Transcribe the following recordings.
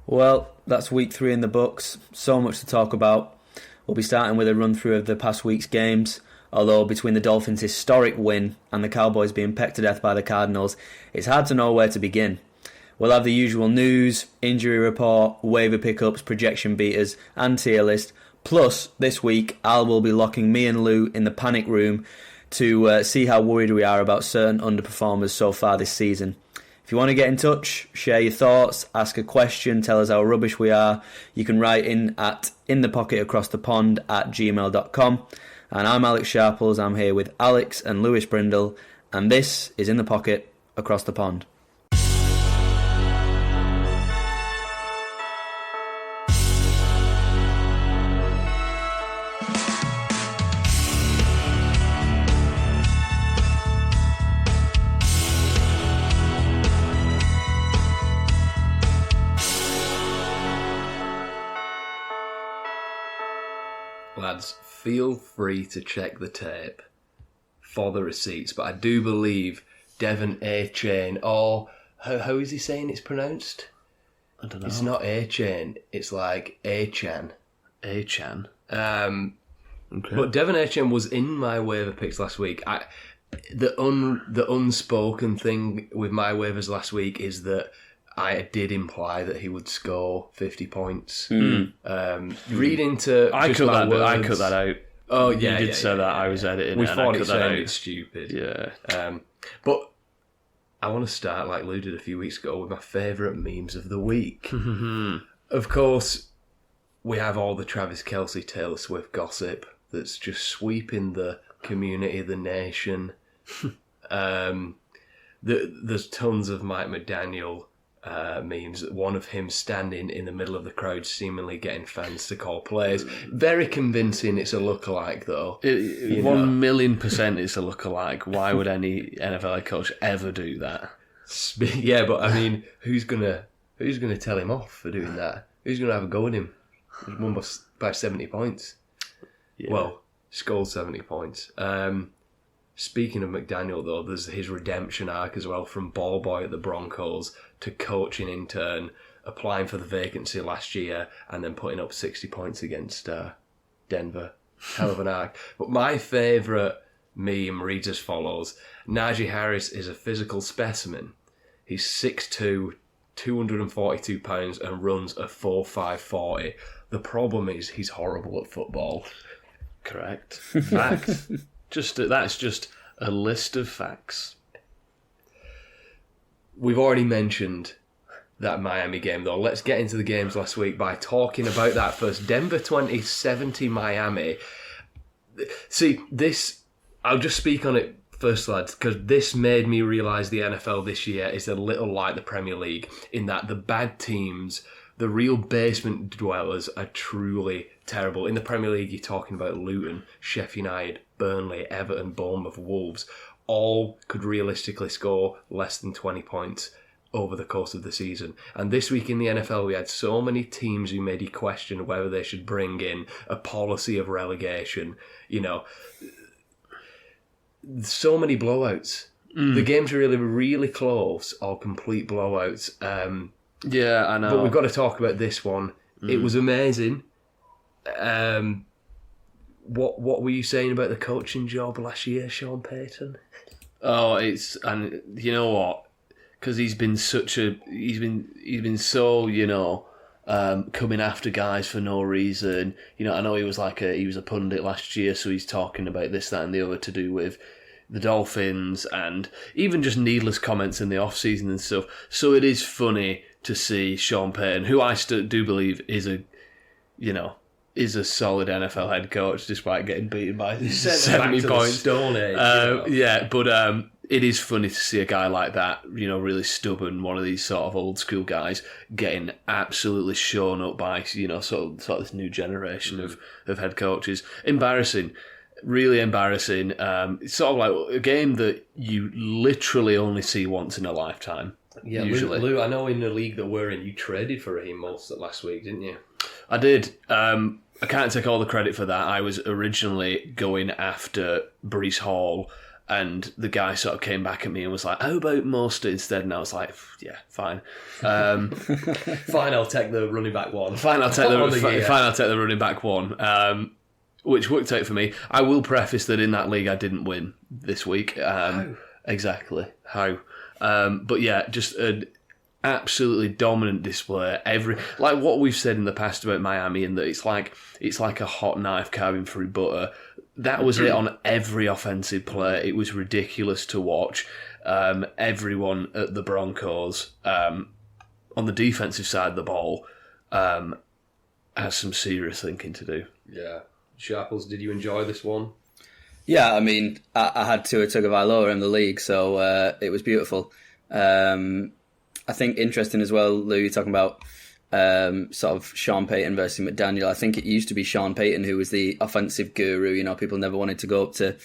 Well, that's week 3 in the books. So much to talk about. We'll be starting with a run through of the past week's games. Although between the Dolphins' historic win and the Cowboys being pecked to death by the Cardinals, it's hard to know where to begin. We'll have the usual news, injury report, waiver pickups, projection beaters, and tier list. Plus, this week, Al will be locking me and Lou in the panic room to see how worried we are about certain underperformers so far this season. If you want to get in touch, share your thoughts, ask a question, tell us how rubbish we are, you can write in at inthepocketacrossthepond@gmail.com. And I'm Alex Sharples, I'm here with Alex and Lewis Brindle, and this is In the Pocket Across the Pond. Lads, feel free to check the tape for the receipts, but I do believe Devon A-Chain, or how is he saying it's pronounced? I don't know. It's not A-Chain, it's like A-Chan. A-Chan. Okay. But Devon A-Chain was in my waiver picks last week. The unspoken thing with my waivers last week is that I did imply that he would score 50 points. Read into I cut that out. Oh yeah, you did say that. I was editing. We it thought and it sounded stupid. Yeah. But I want to start like Lou did a few weeks ago with my favourite memes of the week. Of course, we have all the Travis Kelce, Taylor Swift gossip that's just sweeping the community, the nation. There's tons of Mike McDaniel memes. One of him standing in the middle of the crowd, seemingly getting fans to call plays. Very convincing. It's a lookalike, though. 1,000,000% it's a lookalike. Why would any NFL head coach ever do that? Yeah, but I mean, who's gonna tell him off for doing that? Who's gonna have a go at him? He's won by 70 points. Yeah. Well, scored 70 points. Speaking of McDaniel, though, there's his redemption arc as well, from ball boy at the Broncos to coaching intern, applying for the vacancy last year, and then putting up 60 points against Denver. Hell of an arc. But my favourite meme reads as follows. Najee Harris is a physical specimen. He's 6'2", 242 pounds, and runs a 4.5 40. The problem is he's horrible at football. Correct. Fact. That's just a list of facts. We've already mentioned that Miami game, though. Let's get into the games last week by talking about that first. Denver 20-70 Miami. See, I'll just speak on it first, lads, because this made me realise the NFL this year is a little like the Premier League, in that the bad teams, the real basement dwellers, are truly terrible. In the Premier League, you're talking about Luton, Sheffield United, Burnley, Everton, Bournemouth, Wolves. All could realistically score less than 20 points over the course of the season. And this week in the NFL, we had so many teams who made you question whether they should bring in a policy of relegation. You know, so many blowouts. The games are really, really close, or complete blowouts. Yeah, I know. But we've got to talk about this one. It was amazing. What were you saying about the coaching job last year, Sean Payton? Oh, and you know what? Because he's been so coming after guys for no reason. You know, I know he was a pundit last year, so he's talking about this, that, and the other to do with the Dolphins, and even just needless comments in the off season and stuff. So it is funny to see Sean Payton, who I still do believe is a solid NFL head coach, despite getting beaten by 70 points. Stone Age. Yeah, but it is funny to see a guy like that, you know, really stubborn, one of these sort of old school guys, getting absolutely shown up by, you know, sort of this new generation of head coaches. Embarrassing. Really embarrassing. It's sort of like a game that you literally only see once in a lifetime. Yeah, usually. Lou, I know in the league that we're in, you traded for Raheem Mostert last week, didn't you? I did. I can't take all the credit for that. I was originally going after Breece Hall And the guy sort of came back at me and was like, "How about Mostert instead?" And I was like, "Yeah, fine." Fine, I'll take the running back one. I'll take the running back one, which worked out for me. I will preface that in that league I didn't win this week. How? Exactly how, but yeah, just an absolutely dominant display. Like what we've said in the past about Miami, and that it's like a hot knife carving through butter. That was it on every offensive play. It was ridiculous to watch. Everyone at the Broncos, on the defensive side of the ball, has some serious thinking to do. Yeah. Sharples, did you enjoy this one? Yeah, I mean, I had Tua Tagovailoa in the league, so it was beautiful. I think interesting as well, Lou, you're talking about sort of Sean Payton versus McDaniel. I think it used to be Sean Payton who was the offensive guru. You know, people never wanted to go up to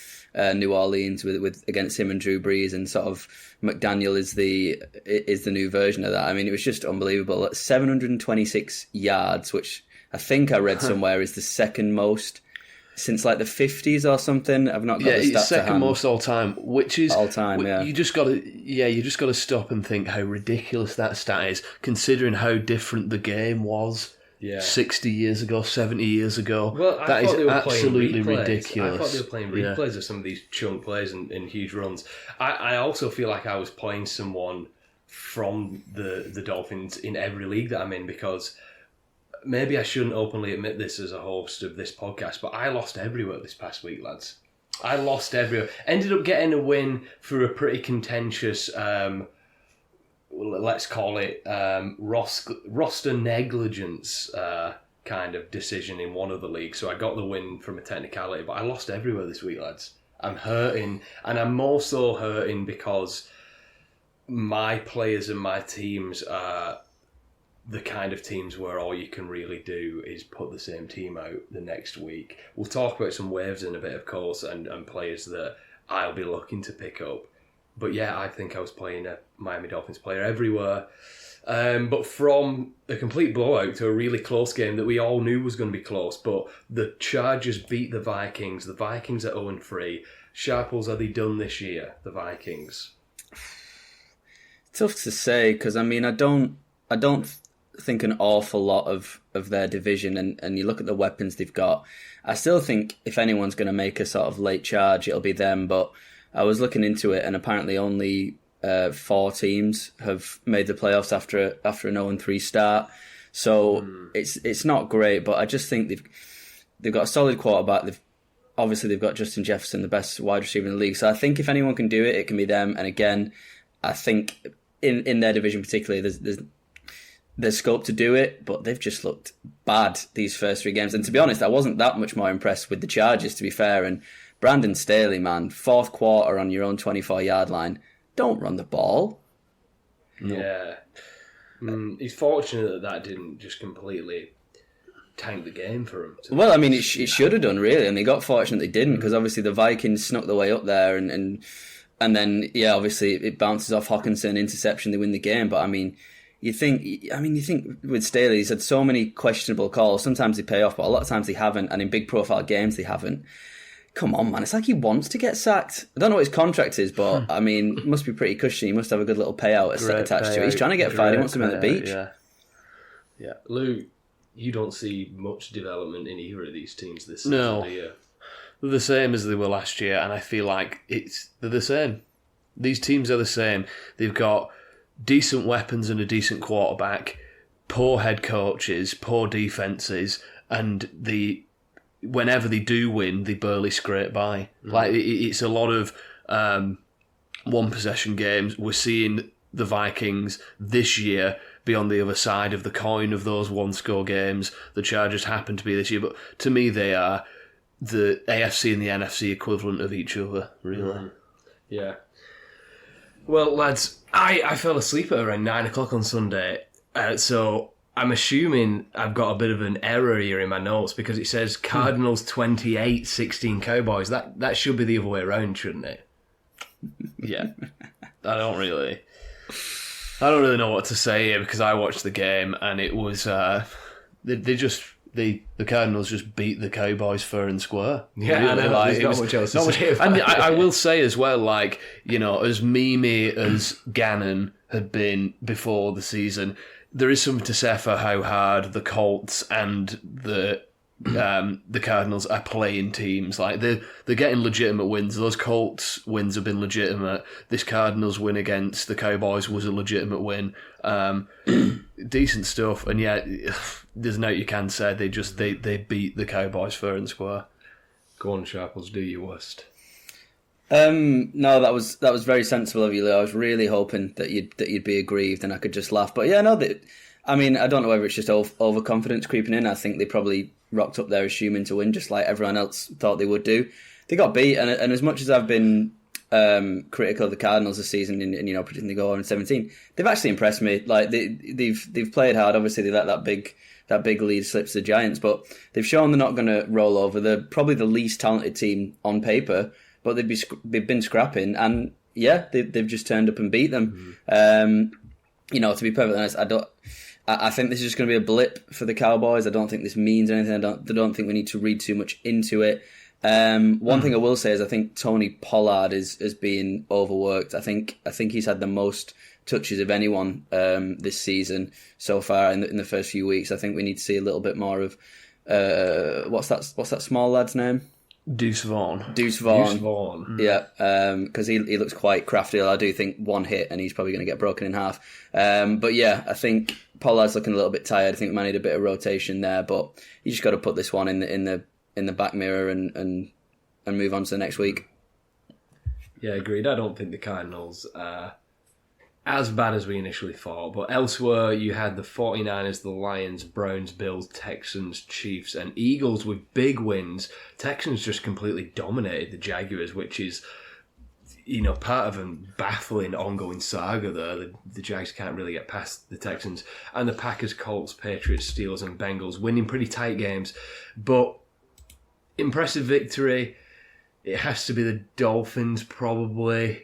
New Orleans with against him and Drew Brees, and sort of McDaniel is the new version of that. I mean, it was just unbelievable. At 726 yards, which I think I read somewhere is the second most since like the 50s or something. I've not got the stat to second hand. most all time, which is all time. Yeah, you just got to stop and think how ridiculous that stat is, considering how different the game was. Yeah. 60 years ago, 70 years ago. Well, that is absolutely replays. ridiculous. I thought they were playing replays of some of these chunk plays and huge runs. I also feel like I was playing someone from the Dolphins in every league that I'm in, because maybe I shouldn't openly admit this as a host of this podcast, but I lost everywhere this past week, lads. I lost everywhere. Ended up getting a win for a pretty contentious, let's call it roster negligence kind of decision in one of the leagues. So I got the win from a technicality, but I lost everywhere this week, lads. I'm hurting, and I'm more so hurting because my players and my teams are the kind of teams where all you can really do is put the same team out the next week. We'll talk about some waivers in a bit, of course, and players that I'll be looking to pick up. But yeah, I think I was playing a Miami Dolphins player everywhere. But from a complete blowout to a really close game that we all knew was going to be close, but the Chargers beat the Vikings. The Vikings are 0-3. Sharples, are they done this year, the Vikings? Tough to say, because I mean, I don't think an awful lot of their division, and you look at the weapons they've got. I still think if anyone's going to make a sort of late charge, it'll be them. But I was looking into it, and apparently only 4 teams have made the playoffs after an 0-3 start. So it's not great, but I just think they've got a solid quarterback. They've got Justin Jefferson, the best wide receiver in the league. So I think if anyone can do it, it can be them. And again, I think in their division particularly, there's scope to do it, but they've just looked bad these first 3 games. And to be honest, I wasn't that much more impressed with the Chargers, to be fair. And Brandon Staley, man, 4th quarter on your own 24-yard line. Don't run the ball. No. Yeah. He's fortunate that didn't just completely tank the game for him. Well, I mean, it should have done, really, and they got fortunate they didn't, because obviously the Vikings snuck their way up there, and then, yeah, obviously it bounces off Hawkinson, interception, they win the game. But I mean, you think with Staley, he's had so many questionable calls. Sometimes they pay off, but a lot of times they haven't, and in big profile games they haven't. Come on, man, it's like he wants to get sacked. I don't know what his contract is, but I mean, it must be pretty cushy. He must have a good little payout attached to it. He's trying to get fired. He wants to be on the beach. Yeah. Lou, you don't see much development in either of these teams this season, do you? They're the same as they were last year, and I feel like they're the same. These teams are the same. They've got decent weapons and a decent quarterback, poor head coaches, poor defenses, and whenever they do win, they barely scrape by. Like it's a lot of one possession games. We're seeing the Vikings this year be on the other side of the coin of those one score games. The Chargers happen to be this year, but to me they are the AFC and the NFC equivalent of each other, really. Yeah. Well, lads, I fell asleep at around 9 o'clock on Sunday, so I'm assuming I've got a bit of an error here in my notes, because it says Cardinals 28, 16 Cowboys. That should be the other way around, shouldn't it? Yeah. I don't really know what to say here, because I watched the game and it was they the Cardinals just beat the Cowboys fair and square. Yeah, really. I know. There's not much else to say about And it. I will say as well, like, you know, as memey as Gannon had been before the season, there is something to say for how hard the Colts and the Cardinals are playing teams. Like, they're getting legitimate wins. Those Colts wins have been legitimate. This Cardinals win against the Cowboys was a legitimate win. Decent stuff, and yeah, there's no you can say they beat the Cowboys fair and square. Go on, Sharples, do your worst. No, that was very sensible of you, Lou. I was really hoping that you'd be aggrieved and I could just laugh. But yeah, no, I mean, I don't know whether it's just overconfidence creeping in. I think they probably rocked up there assuming to win, just like everyone else thought they would do. They got beat, and as much as I've been critical of the Cardinals this season and predicting they go 0-17, they've actually impressed me. Like they've played hard. Obviously, they let that big lead slip to the Giants, but they've shown they're not going to roll over. They're probably the least talented team on paper, but they've been scrapping, and yeah, they've just turned up and beat them. To be perfectly honest, I think this is just going to be a blip for the Cowboys. I don't think this means anything. I don't think we need to read too much into it. One thing I will say is I think Tony Pollard is being overworked. I think he's had the most touches of anyone this season so far in the first few weeks. I think we need to see a little bit more of what's that small lad's name? Deuce Vaughn. Yeah, because he looks quite crafty. I do think one hit and he's probably going to get broken in half. But yeah, I think Pollard's looking a little bit tired. I think we might need a bit of rotation there, but you just got to put this one in the back mirror and move on to the next week. Yeah, agreed. I don't think the Cardinals are as bad as we initially thought, but elsewhere you had the 49ers, the Lions, Browns, Bills, Texans, Chiefs, and Eagles with big wins. Texans just completely dominated the Jaguars, which is, part of a baffling ongoing saga there. The Jags can't really get past the Texans. And the Packers, Colts, Patriots, Steelers, and Bengals winning pretty tight games. But impressive victory. It has to be the Dolphins, probably.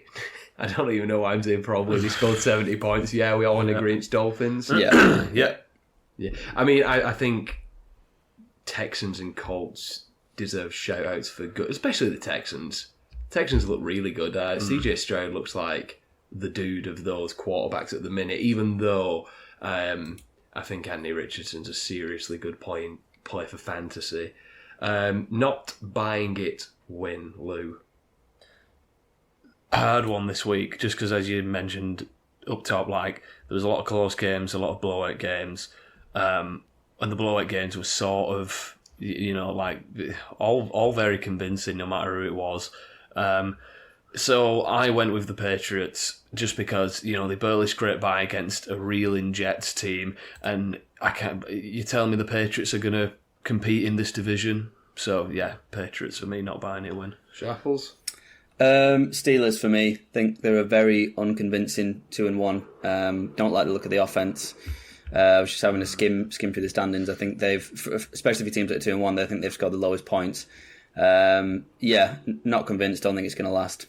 I don't even know why I'm saying probably. They scored 70 points. Yeah, we all want to agree it's Dolphins. Yeah. Yeah. I mean, I think Texans and Colts deserve shout-outs for good, especially the Texans. Texans look really good. CJ Stroud looks like the dude of those quarterbacks at the minute, even though I think Anthony Richardson's a seriously good play for fantasy. Not buying it win, Lou. Hard one this week, just because, as you mentioned up top, like, there was a lot of close games, a lot of blowout games, and the blowout games were sort of, all very convincing, no matter who it was. So I went with the Patriots just because, they barely scraped by against a reeling Jets team, and you tell me the Patriots are going to compete in this division? So yeah, Patriots for me, not buying it win. Sharples? Steelers for me. Think they're a very unconvincing 2-1. Don't like the look of the offense. I was just having a skim through the standings. I think especially for teams that are 2-1, I think they've scored the lowest points. Not convinced. Don't think it's going to last.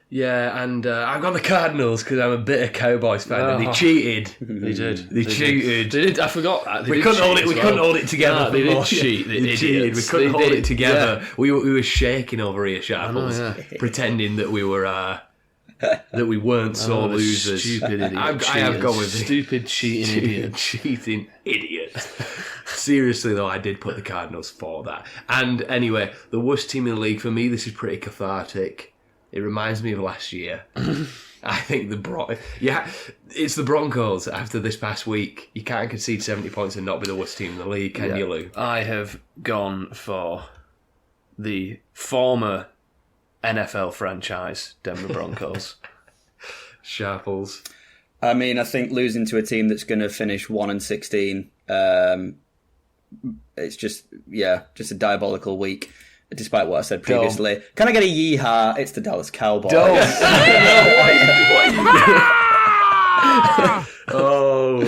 Yeah, and I've got the Cardinals because I'm a bitter Cowboys fan, and they cheated. They did. They cheated. They did. I forgot that. We couldn't hold it together. No, they did cheat. They cheated. We couldn't hold it together. Yeah. We were shaking over here, Sharples, pretending that we were that we weren't sore losers. Stupid idiot. I have gone with it. Stupid cheating idiot. Cheating idiot. Seriously though, I did put the Cardinals for that. And anyway, the worst team in the league for me. This is pretty cathartic. It reminds me of last year. I think it's the Broncos after this past week. You can't concede 70 points and not be the worst team in the league, can you, Lou? I have gone for the former NFL franchise, Denver Broncos. Sharples. I mean, I think losing to a team that's going to finish 1-16, it's just a diabolical week. Despite what I said previously. Can I get a yeehaw? It's the Dallas Cowboys. Oh,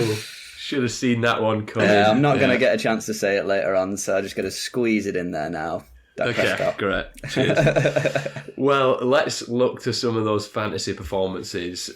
should have seen that one coming. I'm not going to get a chance to say it later on, so I'm just going to squeeze it in there now. Okay, great. Cheers. Well, let's look to some of those fantasy performances.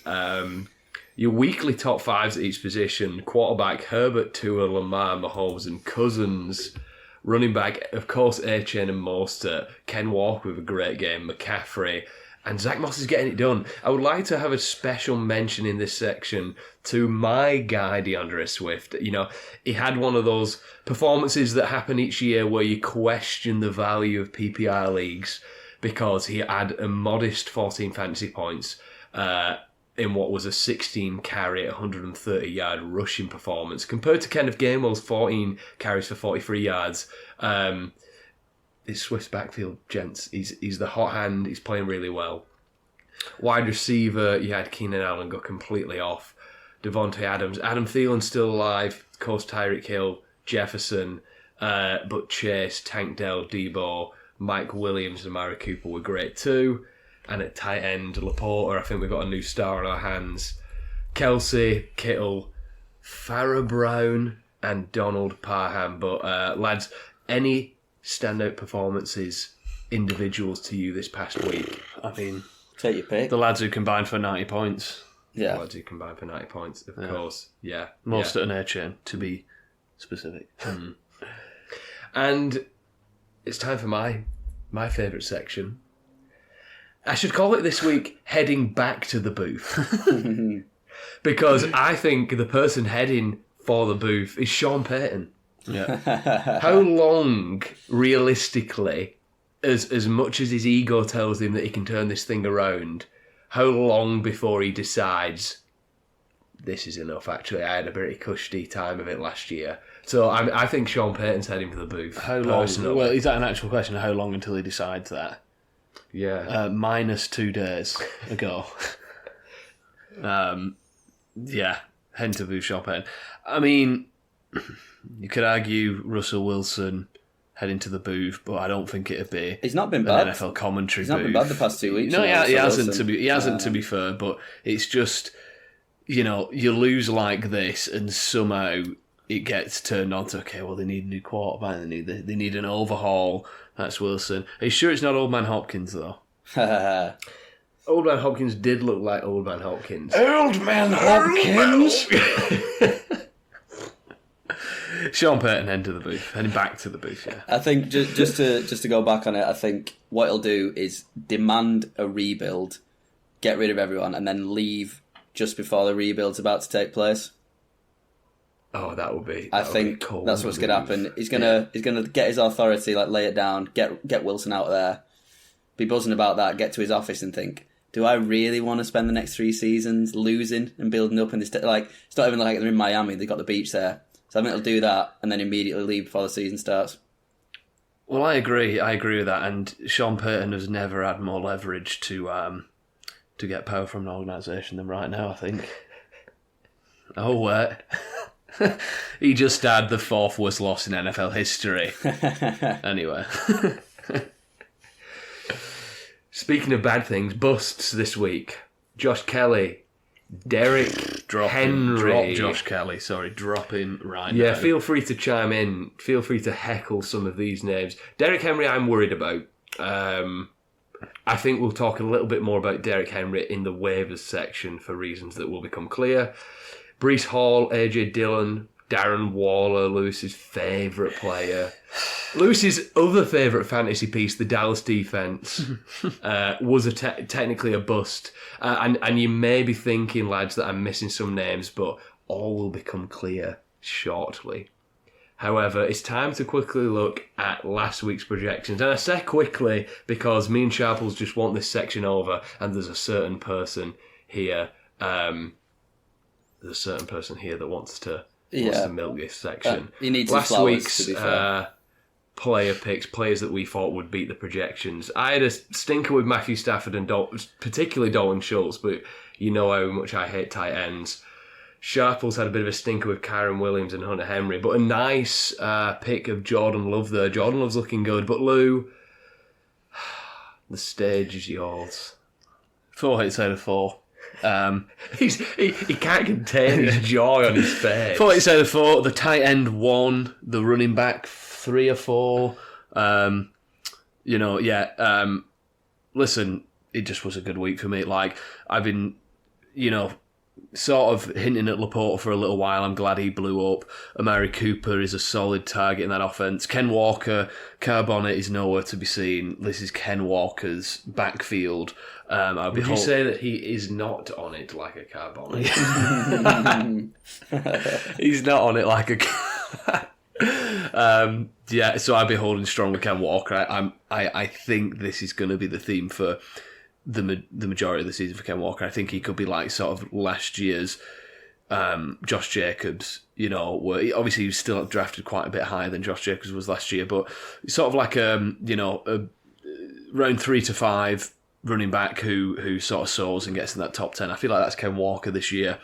Your weekly top fives at each position: quarterback Herbert, Tua, Lamar, Mahomes, and Cousins. Running back, of course, A-Chain and Mostert. Ken Walker with a great game. McCaffrey. And Zach Moss is getting it done. I would like to have a special mention in this section to my guy, DeAndre Swift. You know, he had one of those performances that happen each year where you question the value of PPR leagues because he had a modest 14 fantasy points in what was a 16 carry, 130-yard rushing performance compared to Kenneth Gainwell's 14 carries for 43 yards. It's Swift's backfield, gents. He's the hot hand. He's playing really well. Wide receiver, you had Keenan Allen go completely off. Devontae Adams. Adam Thielen's still alive. Of course, Tyreek Hill, Jefferson, but Chase, Tank Dell, Debo, Mike Williams, and Amari Cooper were great too. And at tight end, Laporta, I think we've got a new star on our hands. Kelsey, Kittle, Farrah Brown, and Donald Parham. But lads, any standout performances, individuals to you this past week? I mean, take your pick. The lads who combined for 90 points. Yeah. The lads who combined for 90 points, of course. Yeah. Most at an A-Chain, to be specific. And it's time for my favourite section. I should call it this week, heading back to the booth. Because I think the person heading for the booth is Sean Payton. Yeah. How long, realistically, as much as his ego tells him that he can turn this thing around, how long before he decides, this is enough, actually, I had a pretty cushy time of it last year. So I think Sean Payton's heading for the booth. How long? Personally. Well, is that an actual question? How long until he decides that? Yeah. Minus 2 days ago. Yeah, head to booth Sean Payton. I mean, you could argue Russell Wilson heading to the booth, but I don't think it'd be. He's not been bad. NFL commentary. He's not been bad the past 2 weeks. No, he hasn't. He hasn't. To be fair, but it's just, you know, you lose like this, and somehow it gets turned on to, okay, well, they need a new quarterback. They need an overhaul. That's Wilson. Are you sure it's not Old Man Hopkins though? Old Man Hopkins did look like Old Man Hopkins. Old Man Hopkins. Sean Payton heading back to the booth. Yeah, I think just to go back on it, I think what he'll do is demand a rebuild, get rid of everyone, and then leave just before the rebuild's about to take place. Oh, that would be. I think that's what's going to happen. He's gonna get his authority, like lay it down, get Wilson out there, be buzzing about that, get to his office and think, do I really want to spend the next 3 seasons losing and building up in this? Like, it's not even like they're in Miami; they've got the beach there. So I think he'll do that and then immediately leave before the season starts. Well, I agree with that. And Sean Payton has never had more leverage to get power from an organisation than right now, I think. Oh, wait. He just had the 4th worst loss in NFL history. Anyway. Speaking of bad things, busts this week. Josh Kelly, Derrick Henry. Drop Josh Kelly, drop him right now. Yeah, feel free to chime in. Feel free to heckle some of these names. Derrick Henry, I'm worried about. I think we'll talk a little bit more about Derrick Henry in the waivers section for reasons that will become clear. Breece Hall, AJ Dillon, Darren Waller, Lewis's favourite player. Lewis's other favourite fantasy piece, the Dallas defence, was technically a bust. And you may be thinking, lads, that I'm missing some names, but all will become clear shortly. However, it's time to quickly look at last week's projections. And I say quickly because me and Sharples just want this section over, and there's a certain person here that wants to milk this section. You need last flowers, week's to be fair. player picks, players that we thought would beat the projections. I had a stinker with Matthew Stafford and particularly Dalton Schultz, but you know how much I hate tight ends. Sharples had a bit of a stinker with Kyron Williams and Hunter Henry, but a nice pick of Jordan Love there. Jordan Love's looking good, but Lou, the stage is yours. 4 hits out of 4. He can't contain his joy on his face. 4 hits out of 4. The tight end 1. The running back 3 or 4. Listen, it just was a good week for me. Like, I've been, sort of hinting at Laporta for a little while. I'm glad he blew up. Amari Cooper is a solid target in that offense. Ken Walker, Carbonnet is nowhere to be seen. This is Ken Walker's backfield. Would you say that he is not on it like a Carbonnet? He's not on it like a... yeah, so I'd be holding strong with Ken Walker. I think this is going to be the theme for the majority of the season for Ken Walker. I think he could be like sort of last year's Josh Jacobs, where obviously he was still drafted quite a bit higher than Josh Jacobs was last year, but sort of like a round 3 to 5 running back who sort of soars and gets in that top 10. I feel like that's Ken Walker this year.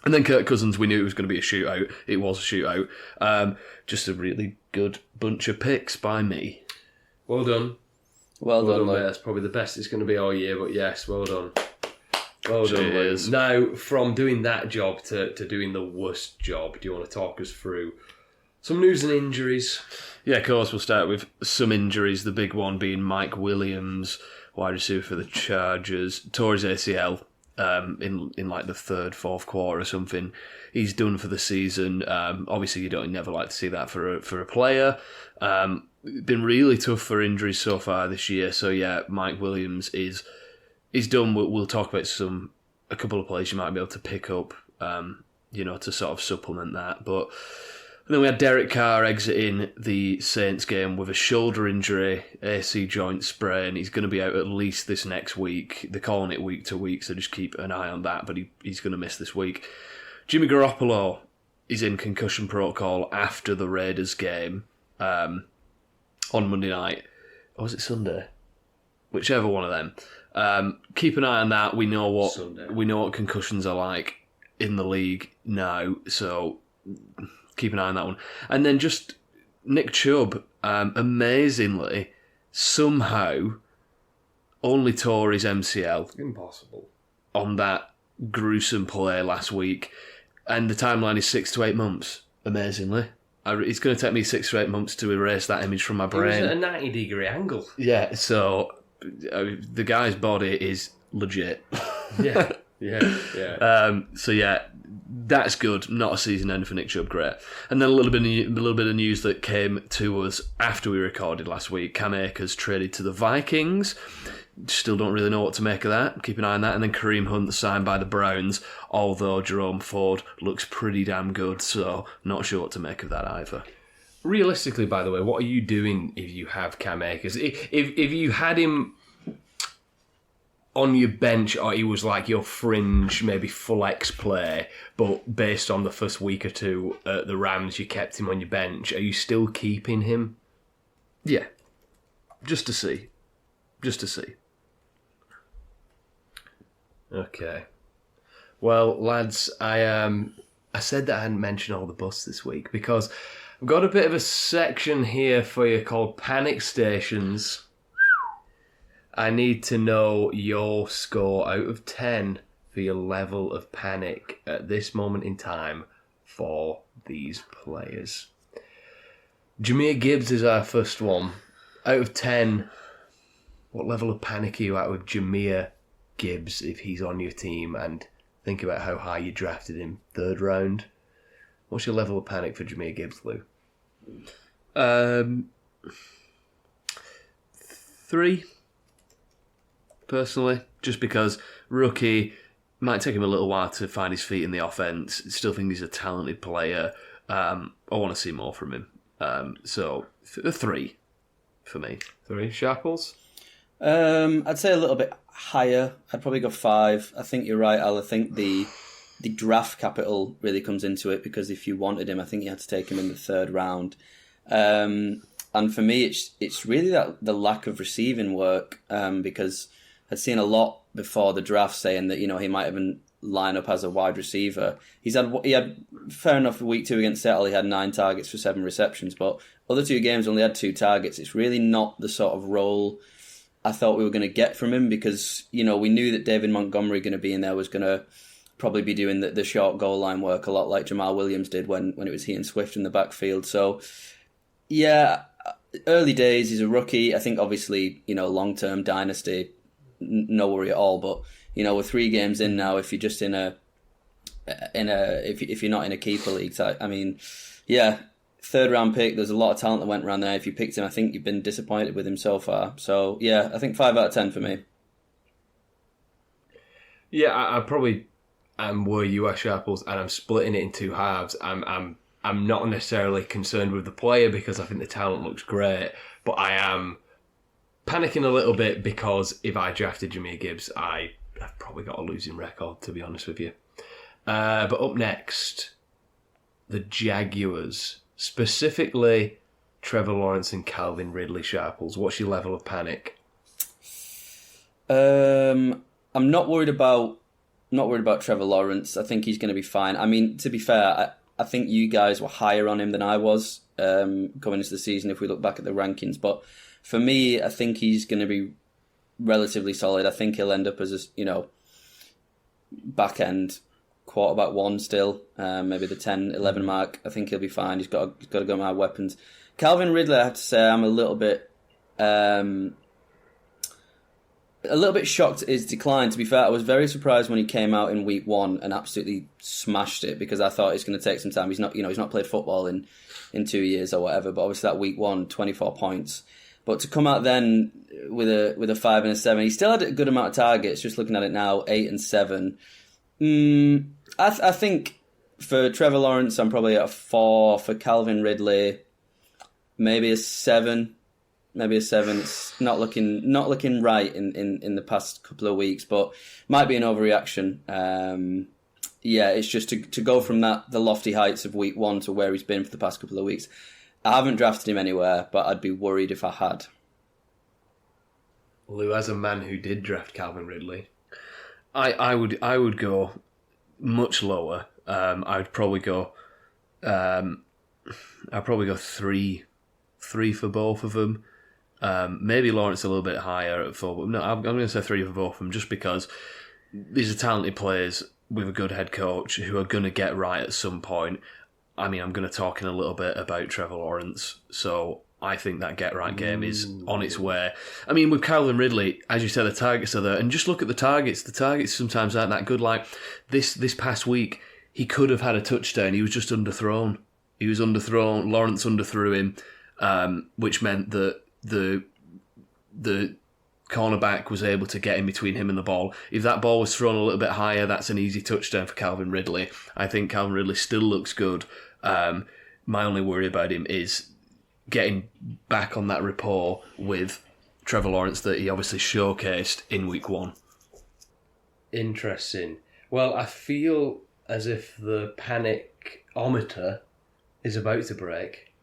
And then Kirk Cousins, we knew it was going to be a shootout. It was a shootout. Just a really good bunch of picks by me. Well done. Well done, mate. That's probably the best it's going to be all year, but yes, well done. Well done, Cheers. Luke. Now, from doing that job to doing the worst job, do you want to talk us through some news and injuries? Yeah, of course, we'll start with some injuries. The big one being Mike Williams, wide receiver for the Chargers, tore his ACL in like the third, fourth quarter or something. He's done for the season. Obviously, you never like to see that for a player. Been really tough for injuries so far this year. So yeah, Mike Williams is done. We'll talk about a couple of plays you might be able to pick up, to sort of supplement that. But and then we had Derek Carr exiting the Saints game with a shoulder injury, AC joint sprain. He's going to be out at least this next week. They're calling it week to week, so just keep an eye on that. But he's going to miss this week. Jimmy Garoppolo is in concussion protocol after the Raiders game on Monday night. Or was it Sunday? Whichever one of them. Keep an eye on that. We know what concussions are like in the league now, so keep an eye on that one. And then just Nick Chubb, amazingly, somehow only tore his MCL. Impossible. On that gruesome play last week. And the timeline is 6 to 8 months, amazingly. It's going to take me 6 to 8 months to erase that image from my brain. It was at a 90-degree angle. Yeah, so the guy's body is legit. Yeah. So yeah, that's good. Not a season end for Nick Chubb, great. And then a little bit of news that came to us after we recorded last week. Cam Akers traded to the Vikings. Still don't really know what to make of that. Keep an eye on that. And then Kareem Hunt signed by the Browns, although Jerome Ford looks pretty damn good, so not sure what to make of that either. Realistically, by the way, what are you doing if you have Cam Akers? If you had him on your bench, or he was like your fringe, maybe flex play, but based on the first week or two at the Rams, you kept him on your bench, are you still keeping him? Yeah. Just to see. Okay. Well, lads, I said that I hadn't mentioned all the busts this week because I've got a bit of a section here for you called Panic Stations. I need to know your score out of 10 for your level of panic at this moment in time for these players. Jahmyr Gibbs is our first one. Out of 10, what level of panic are you at with Jahmyr Gibbs if he's on your team? And think about how high you drafted him, 3rd round. What's your level of panic for Jahmyr Gibbs, Lou? 3, personally, just because rookie, might take him a little while to find his feet in the offense. Still think he's a talented player. I want to see more from him. So 3 for me. 3. Sharples? I'd say a little bit higher. I'd probably go 5. I think you're right, Al. I think the draft capital really comes into it because if you wanted him, I think you had to take him in the 3rd round. And for me, it's really that the lack of receiving work because I'd seen a lot before the draft saying that he might even line up as a wide receiver. He had fair enough week 2 against Seattle. He had 9 targets for 7 receptions, but other 2 games only had 2 targets. It's really not the sort of role I thought we were going to get from him because we knew that David Montgomery going to be in there was going to probably be doing the short goal line work a lot like Jamal Williams did when it was he and Swift in the backfield. So yeah, early days, he's a rookie. I think obviously long-term dynasty, no worry at all. But we're 3 games in now. If you're just in a if you're not in a keeper league. So, I mean, yeah, 3rd round pick. There's a lot of talent that went around there. If you picked him, I think you've been disappointed with him so far. So yeah, I think 5 out of 10 for me. Yeah, I probably am where you are, Sharples, and I'm splitting it in 2 halves. I'm not necessarily concerned with the player because I think the talent looks great, but I am panicking a little bit because if I drafted Jahmyr Gibbs, I've probably got a losing record, to be honest with you. But up next, the Jaguars, specifically Trevor Lawrence and Calvin Ridley. Sharples, what's your level of panic? I'm not worried about Trevor Lawrence. I think he's going to be fine. I mean, to be fair, I think you guys were higher on him than I was going into the season if we look back at the rankings. But for me, I think he's going to be relatively solid. I think he'll end up as a, back end quarterback 1 still, maybe the 10, 11 mark. I think he'll be fine. He's got to go my weapons. Calvin Ridley, I have to say, I'm a little bit shocked at his decline. To be fair, I was very surprised when he came out in week 1 and absolutely smashed it because I thought it's going to take some time. He's not played football in 2 years or whatever. But obviously that week 1, 24 points. But to come out then with a 5 and a 7, he still had a good amount of targets. Just looking at it now, 8 and 7. I think for Trevor Lawrence, I'm probably at a 4. For Calvin Ridley, maybe a 7. Maybe a 7. It's not looking right in the past couple of weeks, but might be an overreaction. It's just to go from the lofty heights of week 1 to where he's been for the past couple of weeks. I haven't drafted him anywhere, but I'd be worried if I had. Lou, as a man who did draft Calvin Ridley, I would go much lower. I'd probably go 3 for both of them. Maybe Lawrence a little bit higher at 4, but no, I'm going to say 3 for both of them just because these are talented players with a good head coach who are going to get right at some point. I mean, I'm going to talk in a little bit about Trevor Lawrence, so I think that get right game is on its way. I mean, with Calvin Ridley, as you said, the targets are there, and just look at the targets. The targets sometimes aren't that good. Like this past week, he could have had a touchdown. He was just underthrown. Lawrence underthrew him, which meant that the cornerback was able to get in between him and the ball. If that ball was thrown a little bit higher, that's an easy touchdown for Calvin Ridley. I think Calvin Ridley still looks good. My only worry about him is getting back on that rapport with Trevor Lawrence that he obviously showcased in week 1. Interesting. Well, I feel as if the panic-ometer is about to break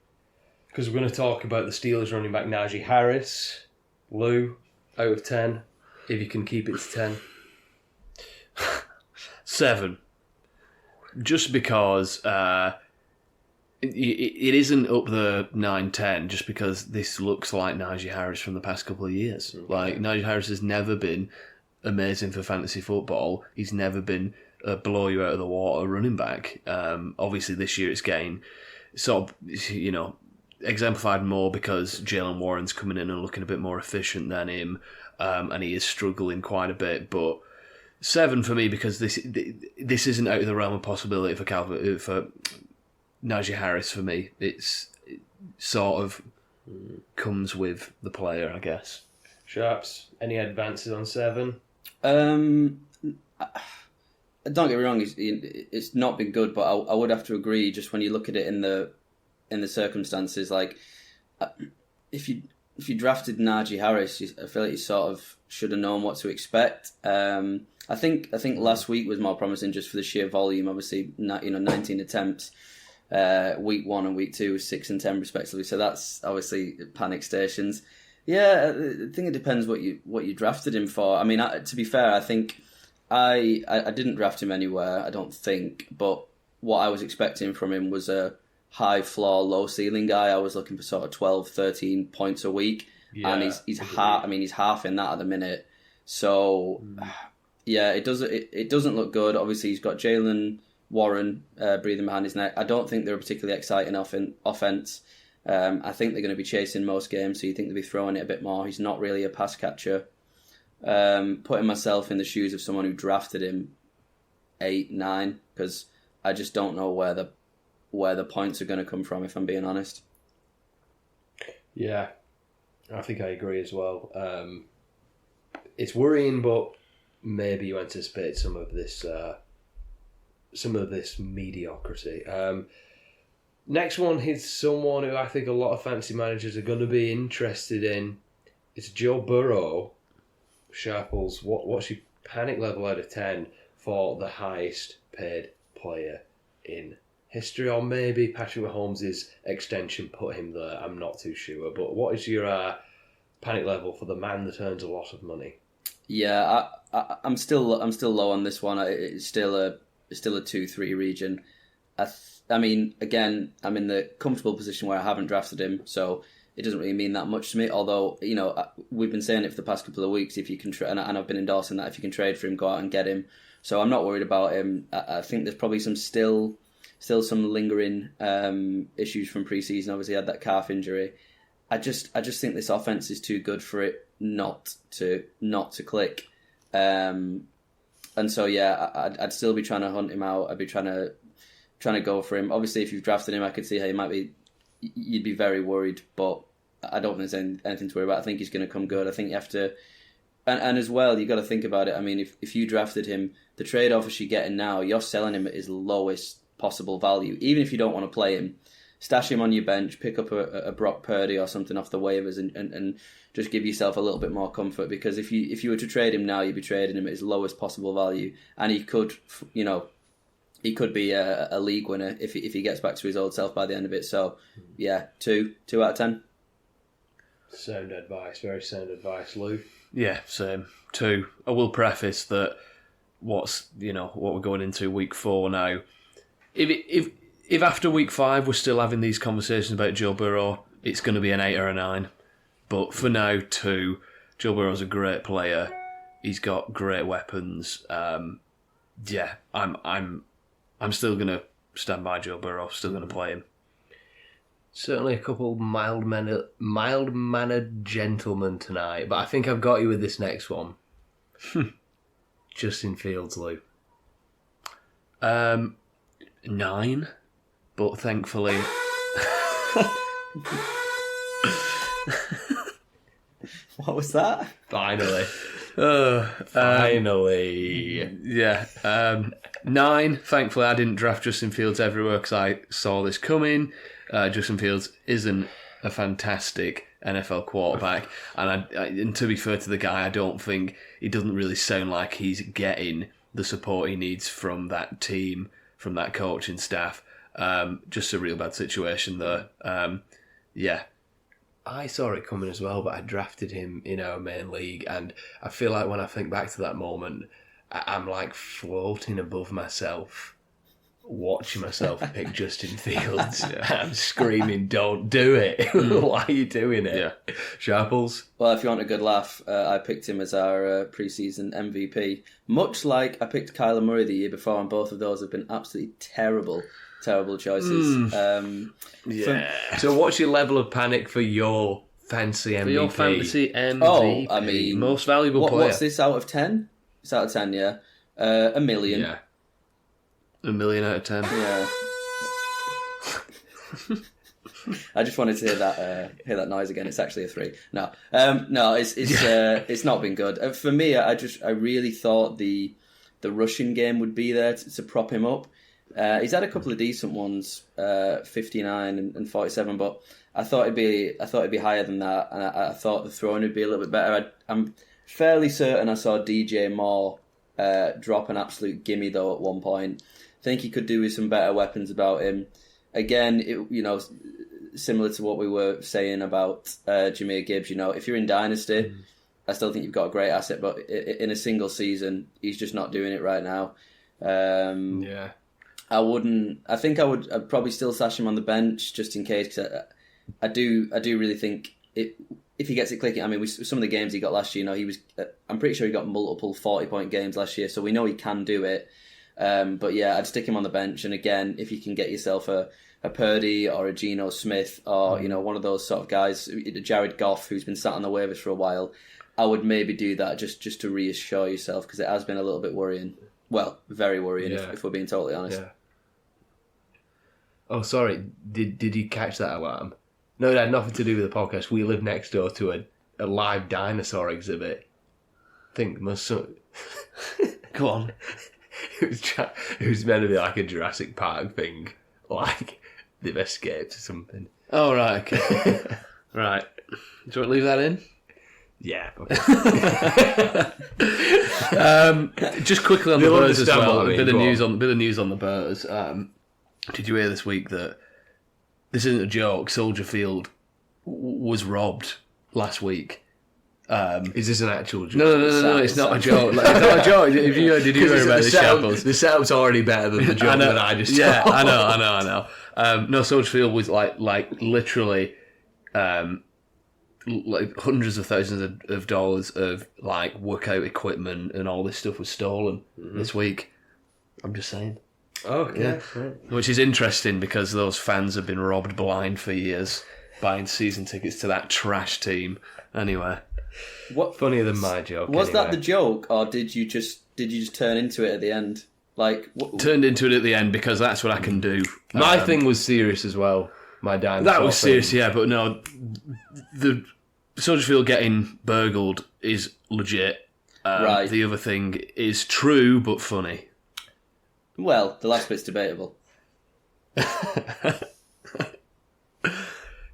because we're going to talk about the Steelers running back Najee Harris. Lou, out of 10, if you can keep it to 10. 7. Just because it isn't up the 9-10 just because this looks like Najee Harris from the past couple of years. Okay. Like, Najee Harris has never been amazing for fantasy football. He's never been a blow you out of the water running back. Obviously, this year it's getting sort of, exemplified more because Jalen Warren's coming in and looking a bit more efficient than him, and he is struggling quite a bit. But 7 for me because this isn't out of the realm of possibility for Najee Harris for me. It sort of comes with the player, I guess. Sharps, any advances on 7? Don't get me wrong, it's not been good, but I would have to agree. Just when you look at it in the circumstances, like if you drafted Najee Harris, I feel like you sort of should have known what to expect. I think last week was more promising just for the sheer volume. Obviously, 19 attempts. Week 1 and week 2 was 6 and 10 respectively. So that's obviously panic stations. Yeah, I think it depends what you drafted him for. I mean, to be fair, I think I didn't draft him anywhere. I don't think, but what I was expecting from him was a high floor, low ceiling guy. I was looking for sort of 12, 13 points a week, and he's half. I mean, he's half in that at the minute. So yeah, it doesn't look good. Obviously, he's got Jalen Warren breathing behind his neck. I don't think they're a particularly exciting offense. I think they're going to be chasing most games, so you think they'll be throwing it a bit more. He's not really a pass catcher. Putting myself in the shoes of someone who drafted him, 8, 9, because I just don't know where the points are going to come from, if I'm being honest. Yeah, I think I agree as well. It's worrying, but maybe you anticipate some of this mediocrity. Next one is someone who I think a lot of fantasy managers are going to be interested in. It's Joe Burrow. Sharples, what's your panic level out of 10 for the highest paid player in history? Or maybe Patrick Mahomes' extension put him there. I'm not too sure. But what is your panic level for the man that earns a lot of money? Yeah, I'm still low on this one. It's still a 2-3 region. I mean, again, I'm in the comfortable position where I haven't drafted him, so it doesn't really mean that much to me. Although, we've been saying it for the past couple of weeks. If you can, and I've been endorsing that, if you can trade for him, go out and get him. So I'm not worried about him. I think there's probably still some lingering issues from preseason. Obviously, he had that calf injury. I just think this offense is too good for it not to click. And so yeah, I'd still be trying to hunt him out. I'd be trying to go for him. Obviously, if you've drafted him, I could see how you'd be very worried, but I don't think there's anything to worry about. I think he's going to come good. I think you have to, and as well, you got to think about it. I mean, if you drafted him, the trade offers you're getting now, you're selling him at his lowest possible value. Even if you don't want to play him, stash him on your bench, pick up a Brock Purdy or something off the waivers, and just give yourself a little bit more comfort. Because if you were to trade him now, you'd be trading him at his lowest possible value, and he could, he could be a league winner if he gets back to his old self by the end of it. So, yeah, 2 out of 10. Sound advice, very sound advice, Lou. Yeah, same. 2. I will preface that what we're going into week 4 now. If after week 5 we're still having these conversations about Joe Burrow, it's going to be an 8 or a 9. But for now, 2. Joe Burrow's a great player. He's got great weapons. Yeah, I'm still going to stand by Joe Burrow, still going to play him. Certainly a couple mild-mannered gentlemen tonight, but I think I've got you with this next one. Justin Fields, Lou. 9, but thankfully... What was that? Finally. Finally. Yeah. 9, thankfully I didn't draft Justin Fields everywhere because I saw this coming. Justin Fields isn't a fantastic NFL quarterback, and to be fair to the guy, I don't think he doesn't really sound like he's getting the support he needs from that team, from that coaching staff. Just a real bad situation there. Yeah. I saw it coming as well, but I drafted him in our main league, and I feel like when I think back to that moment, I'm like floating above myself, watching myself pick Justin Fields. I'm screaming, don't do it. Why are you doing it? Yeah. Sharples? Well, if you want a good laugh, I picked him as our preseason MVP. Much like I picked Kyler Murray the year before, and both of those have been absolutely terrible choices. So what's your level of panic for your fancy MVP? For your fantasy MVP. Oh, I mean... Most valuable player. What's this out of 10? It's out of 10, yeah. $1 million. Yeah. $1 million out of 10. Yeah. I just wanted to hear that noise again. It's actually a 3. No, it's not been good. For me, I really thought the rushing game would be there to prop him up. He's had a couple of decent ones, 59 and 47, but I thought it'd be higher than that, and I thought the throwing would be a little bit better. I'm fairly certain I saw DJ Moore drop an absolute gimme though at one point. I think he could do with some better weapons about him. Again, similar to what we were saying about Jahmyr Gibbs. If you're in Dynasty, I still think you've got a great asset, but in a single season, he's just not doing it right now. Yeah. I'd probably still stash him on the bench just in case, because I do really think if he gets it clicking. I mean, some of the games he got last year, I'm pretty sure he got multiple 40-point games last year, so we know he can do it. But yeah, I'd stick him on the bench, and again, if you can get yourself a Purdy or a Geno Smith or one of those sort of guys, Jared Goff, who's been sat on the waivers for a while, I would maybe do that just to reassure yourself, because it has been a little bit worrying. Well, very worrying Yeah. if we're being totally honest. Yeah. Oh, sorry. Did you catch that alarm? No, it had nothing to do with the podcast. We live next door to a live dinosaur exhibit. I think my son... Go on. it was meant to be like a Jurassic Park thing. Like, they've escaped or something. Oh, right, okay. Right. Do you want to leave that in? Yeah. Okay. Just quickly on the They'll birds as understand well. what I mean, A bit go of news on the birds. Did you hear this week that this isn't a joke? Soldier Field was robbed last week. Is this an actual joke? No, it's not a joke. Like, it's not a joke. Did you hear about this, Sharples? The setup's already better than the joke that I just told. I know. No, Soldier Field was like literally like hundreds of thousands of dollars of like workout equipment and all this stuff was stolen this week. I'm just saying. Okay. Yeah. Which is interesting because those fans have been robbed blind for years buying season tickets to that trash team. Anyway. What Funnier than my joke. was anyway. that the joke, or did you just turn into it at the end? Like Turned into it at the end because that's what I can do. My thing was serious as well. My dinosaur That was thing. serious, yeah, but no, the Soldier Field getting burgled is legit. Right. The other thing is true but funny. Well, the last bit's debatable. It's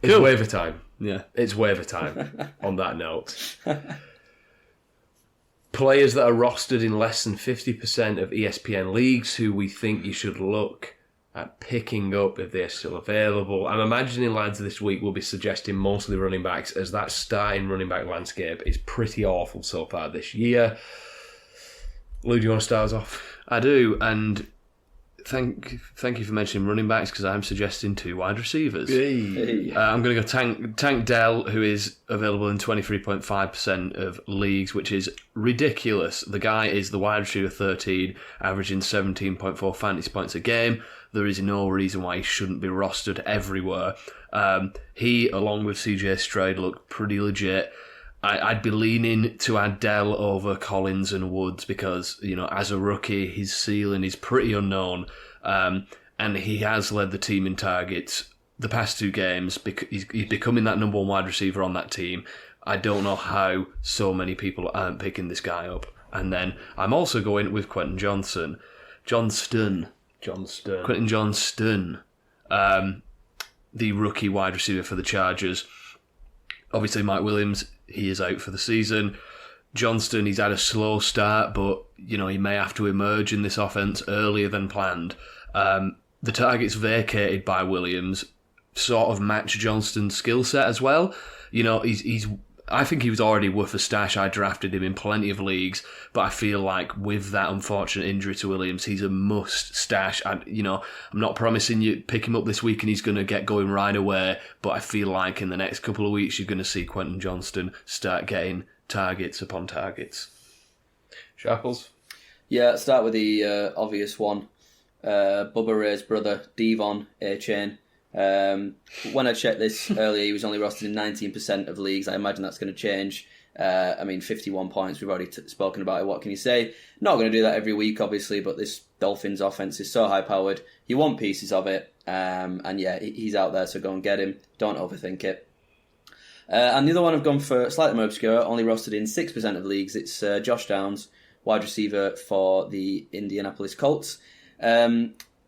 waiver time. Yeah. It's waiver time, on that note. Players that are rostered in less than 50% of ESPN leagues who we think you should look at picking up if they're still available. I'm imagining lads this week will be suggesting mostly running backs, as that starting running back landscape is pretty awful so far this year. Lou, do you want to start us off? I do, and thank you for mentioning running backs because I'm suggesting 2 wide receivers. I'm going to go Tank Dell, who is available in 23.5% of leagues, which is ridiculous. The guy is the wide receiver 13, averaging 17.4 fantasy points a game. There is no reason why he shouldn't be rostered everywhere. He, along with CJ Stroud, look pretty legit. I'd be leaning to add Dell over Collins and Woods because, you know, as a rookie, his ceiling is pretty unknown. And he has led the team in targets the past 2 games. He's becoming that number 1 wide receiver on that team. I don't know how so many people aren't picking this guy up. And then I'm also going with Quentin Johnston. Quentin Johnston, the rookie wide receiver for the Chargers. Obviously, Mike Williams, he is out for the season. Johnston, he's had a slow start, but you know he may have to emerge in this offense earlier than planned. The targets vacated by Williams sort of match Johnston's skill set as well. You know, he's. I think he was already worth a stash. I drafted him in plenty of leagues, but I feel like with that unfortunate injury to Williams, he's a must stash. I'm not promising you pick him up this week and he's going to get going right away, but I feel like in the next couple of weeks you're going to see Quentin Johnston start getting targets upon targets. Sharples? Yeah, start with the obvious one. Bubba Ray's brother, Devon A-Chain. When I checked this earlier, he was only rostered in 19% of leagues. I imagine that's going to change. 51 points, we've already spoken about it. What can you say? Not going to do that every week, obviously, but this Dolphins offense is so high-powered. You want pieces of it. And yeah, he's out there, so go and get him. Don't overthink it. And the other one I've gone for slightly more obscure, only rostered in 6% of leagues. It's Josh Downs, wide receiver for the Indianapolis Colts.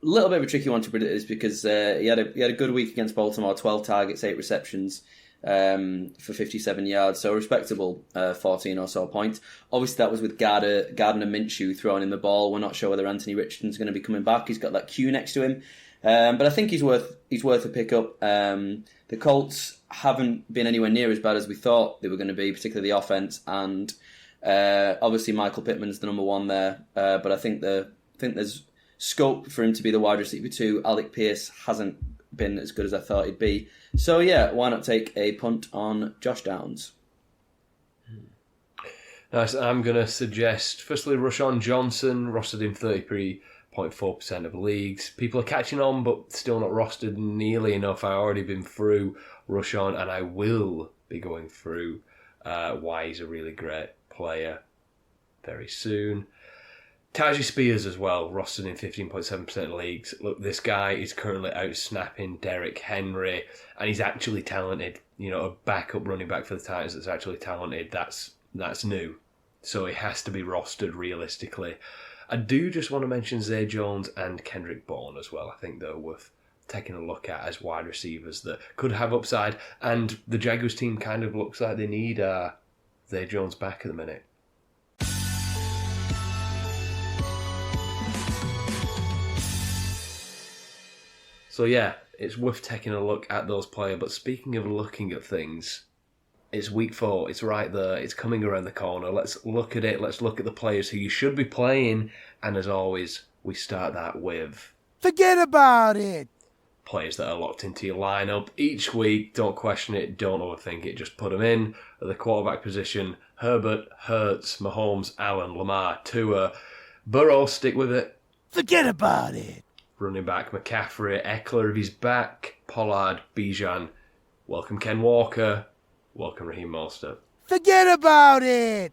Little bit of a tricky one to predict this because he had a good week against Baltimore, 12 targets, 8 receptions for 57 yards, so a respectable 14 or so points. Obviously, that was with Gardner Minshew throwing in the ball. We're not sure whether Anthony Richardson's going to be coming back. He's got that Q next to him, but I think he's worth a pickup. The Colts haven't been anywhere near as bad as we thought they were going to be, particularly the offense, and obviously Michael Pittman's the number 1 there, but I think there's scope for him to be the wide receiver too. Alec Pierce hasn't been as good as I thought he'd be. So yeah, why not take a punt on Josh Downs? Nice. I'm going to suggest, firstly, Rashawn Johnson, rostered in 33.4% of leagues. People are catching on, but still not rostered nearly enough. I've already been through Rashawn, and I will be going through why he's a really great player very soon. Tajay Spears as well, rostered in 15.7% leagues. Look, this guy is currently out-snapping Derrick Henry, and he's actually talented. A backup running back for the Titans that's actually talented, that's new. So he has to be rostered realistically. I do just want to mention Zay Jones and Kendrick Bourne as well. I think they're worth taking a look at as wide receivers that could have upside. And the Jaguars team kind of looks like they need Zay Jones back at the minute. So yeah, it's worth taking a look at those players. But speaking of looking at things, it's week 4. It's right there. It's coming around the corner. Let's look at it. Let's look at the players who you should be playing. And as always, we start that with... Forget about it! Players that are locked into your lineup each week. Don't question it. Don't overthink it. Just put them in. At the quarterback position, Herbert, Hurts, Mahomes, Allen, Lamar, Tua. Burrow, stick with it. Forget about it! Running back, McCaffrey, Eckler if he's back, Pollard, Bijan. Welcome Ken Walker. Welcome Raheem Mostert. Forget about it!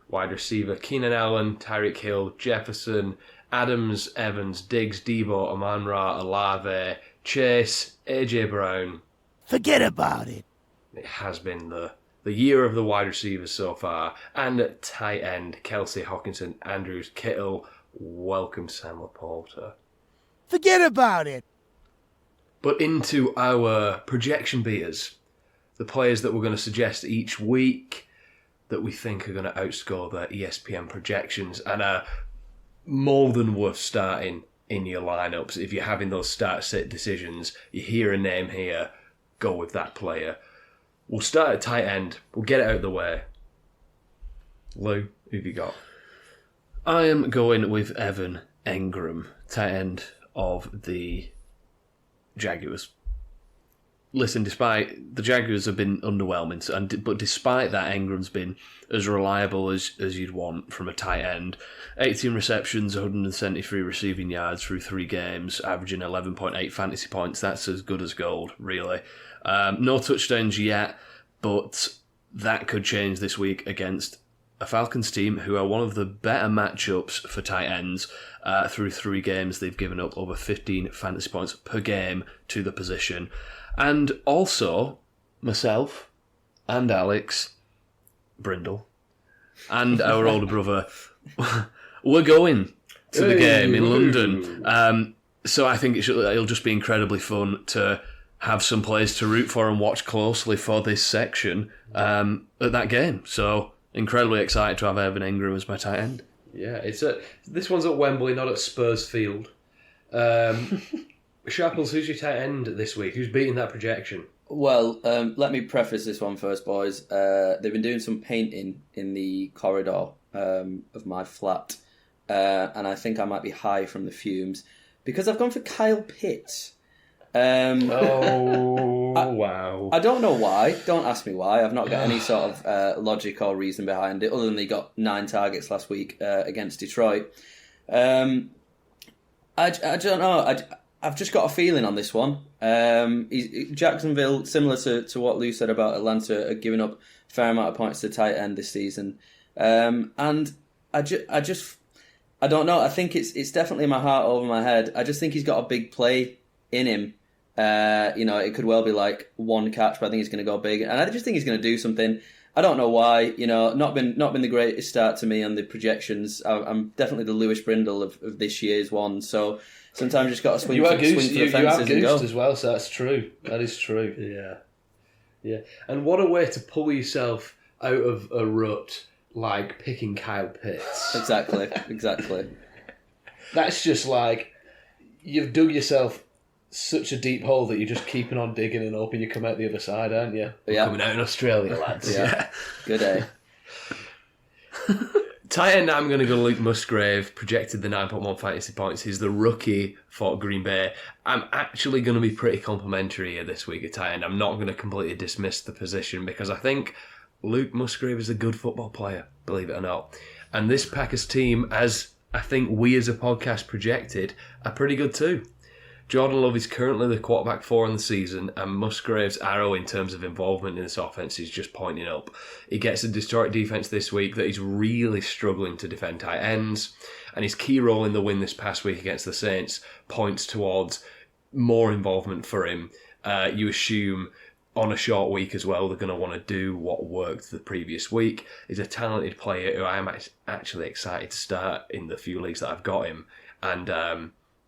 Wide receiver, Keenan Allen, Tyreek Hill, Jefferson, Adams, Evans, Diggs, Debo, Amon-Ra, Olave, Chase, AJ Brown. Forget about it! It has been the year of the wide receivers so far. And at tight end, Kelsey, Hockenson, Andrews, Kittle. Welcome Sam Laporta. Forget about it! But into our projection beaters, the players that we're going to suggest each week that we think are going to outscore their ESPN projections and are more than worth starting in your lineups. If you're having those start-sit decisions, you hear a name here, go with that player. We'll start at tight end. We'll get it out of the way. Lou, who have you got? I am going with Evan Engram, tight end of the Jaguars. Listen, despite the Jaguars have been underwhelming, but despite that, Engram's been as reliable as you'd want from a tight end. 18 receptions, 173 receiving yards through 3 games, averaging 11.8 fantasy points. That's as good as gold, really. No touchdowns yet, but that could change this week against a Falcons team who are one of the better matchups for tight ends. Through 3 games, they've given up over 15 fantasy points per game to the position. And also, myself and Alex Brindle and our older brother, we're going to the game in London. So I think it'll just be incredibly fun to have some players to root for and watch closely for this section at that game. So incredibly excited to have Evan Engram as my tight end. Yeah, this one's at Wembley, not at Spurs Field. Sharples, who's your tight end this week? Who's beating that projection? Well, let me preface this one first, boys. They've been doing some painting in the corridor of my flat, and I think I might be high from the fumes because I've gone for Kyle Pitts. Wow. I don't know why. Don't ask me why. I've not got any sort of logic or reason behind it, other than he got 9 targets last week against Detroit. I don't know. I've just got a feeling on this one. Jacksonville, similar to what Lou said about Atlanta, are giving up a fair amount of points to tight end this season. And I don't know. I think it's definitely my heart over my head. I just think he's got a big play in him. It could well be like 1 catch, but I think he's going to go big. And I just think he's going to do something. I don't know why. Not been the greatest start to me on the projections. I'm definitely the Lewis Brindle of this year's one. So sometimes you just got to swing for the fences and go. You have as well, so that's true. That is true. Yeah. And what a way to pull yourself out of a rut like picking Kyle Pitts. Exactly. That's just like you've dug yourself such a deep hole that you're just keeping on digging and hoping you come out the other side, aren't you? Yeah. Coming out in Australia, lads. Yeah. Good day. Tight end, I'm going to go Luke Musgrave, projected the 9.1 fantasy points. He's the rookie for Green Bay. I'm actually going to be pretty complimentary here this week at tight end. I'm not going to completely dismiss the position because I think Luke Musgrave is a good football player, believe it or not. And this Packers team, as I think we as a podcast projected, are pretty good too. Jordan Love is currently the quarterback 4 in the season, and Musgrave's arrow in terms of involvement in this offense is just pointing up. He gets a Detroit defense this week that is really struggling to defend tight ends, and his key role in the win this past week against the Saints points towards more involvement for him. You assume on a short week as well, they're going to want to do what worked the previous week. He's a talented player who I am actually excited to start in the few leagues that I've got him, and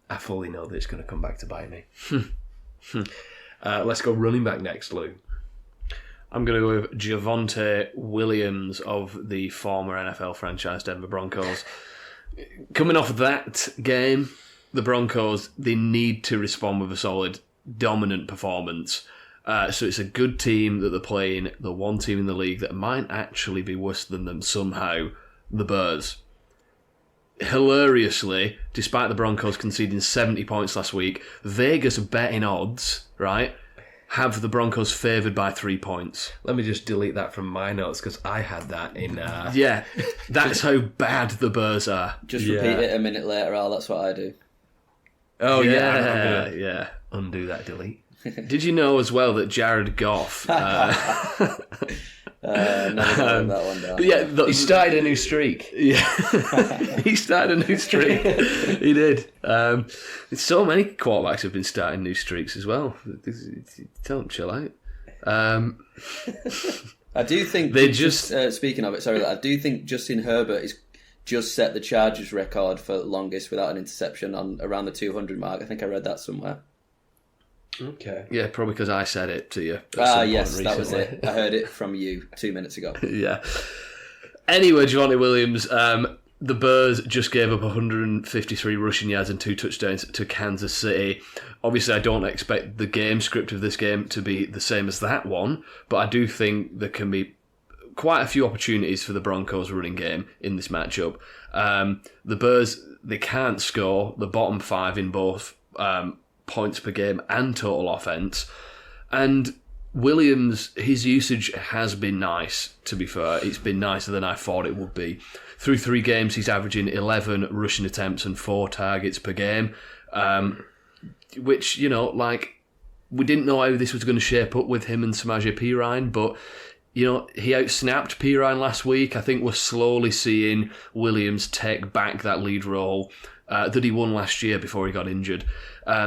I fully know that it's going to come back to bite me. Let's go running back next, Lou. I'm going to go with Javonte Williams of the former NFL franchise Denver Broncos. Coming off of that game, the Broncos, they need to respond with a solid, dominant performance. So it's a good team that they're playing, the one team in the league that might actually be worse than them somehow, the Bears. Hilariously, despite the Broncos conceding 70 points last week, Vegas betting odds, right, have the Broncos favoured by 3 points. Let me just delete that from my notes because I had that in... Yeah, that's how bad the Bears are. Just repeat it a minute later, Al. That's what I do. Oh, yeah. I'm gonna Yeah. undo that delete. Did you know as well that Jared Goff... Never got that one down. Yeah, He started a new streak. Yeah, he started a new streak. He did. So many quarterbacks have been starting new streaks as well. Tell them chill out. I do think They just- speaking of it, sorry, I do think Justin Herbert is just set the Chargers record for longest without an interception on around the 200 mark. I think I read that somewhere. Okay. Yeah, probably because I said it to you. at some point Yes, that was recently. it. I heard it from you 2 minutes ago. Yeah. Anyway, Javonte Williams, the Bears just gave up 153 rushing yards and 2 touchdowns to Kansas City. Obviously, I don't expect the game script of this game to be the same as that one, but I do think there can be quite a few opportunities for the Broncos running game in this matchup. The Bears, they can't score the bottom 5 in both points per game and total offense. And Williams, his usage has been nice, to be fair. It's been nicer than I thought it would be. Through 3 games, he's averaging 11 rushing attempts and 4 targets per game, which, we didn't know how this was going to shape up with him and Samaje Perine, but, he outsnapped Perine last week. I think we're slowly seeing Williams take back that lead role that he won last year before he got injured.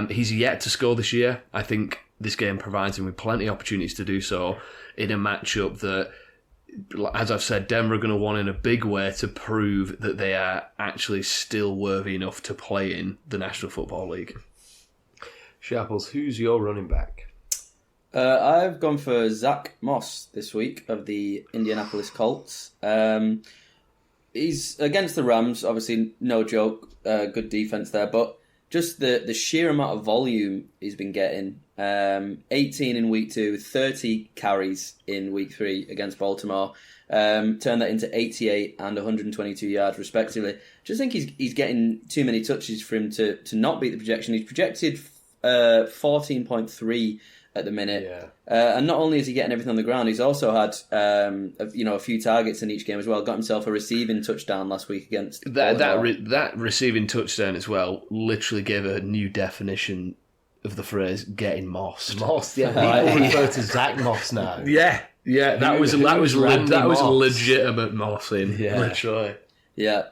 He's yet to score this year. I think this game provides him with plenty of opportunities to do so in a matchup that, as I've said, Denver are going to want in a big way to prove that they are actually still worthy enough to play in the National Football League. Sharples, who's your running back? I've gone for Zach Moss this week of the Indianapolis Colts. He's against the Rams, obviously no joke, good defense there, but just the sheer amount of volume he's been getting. 18 in week 2, 30 carries in week 3 against Baltimore. Turned that into 88 and 122 yards respectively. Just think he's getting too many touches for him to not beat the projection. He's projected 14.3 at the minute. Yeah. And not only is he getting everything on the ground, he's also had a few targets in each game as well. Got himself a receiving touchdown last week against that receiving touchdown as well literally gave a new definition of the phrase "getting mossed." Moss, yeah. People refer to Zach Moss now. Yeah, that was legitimate mossing. Yeah. Literally. Yeah.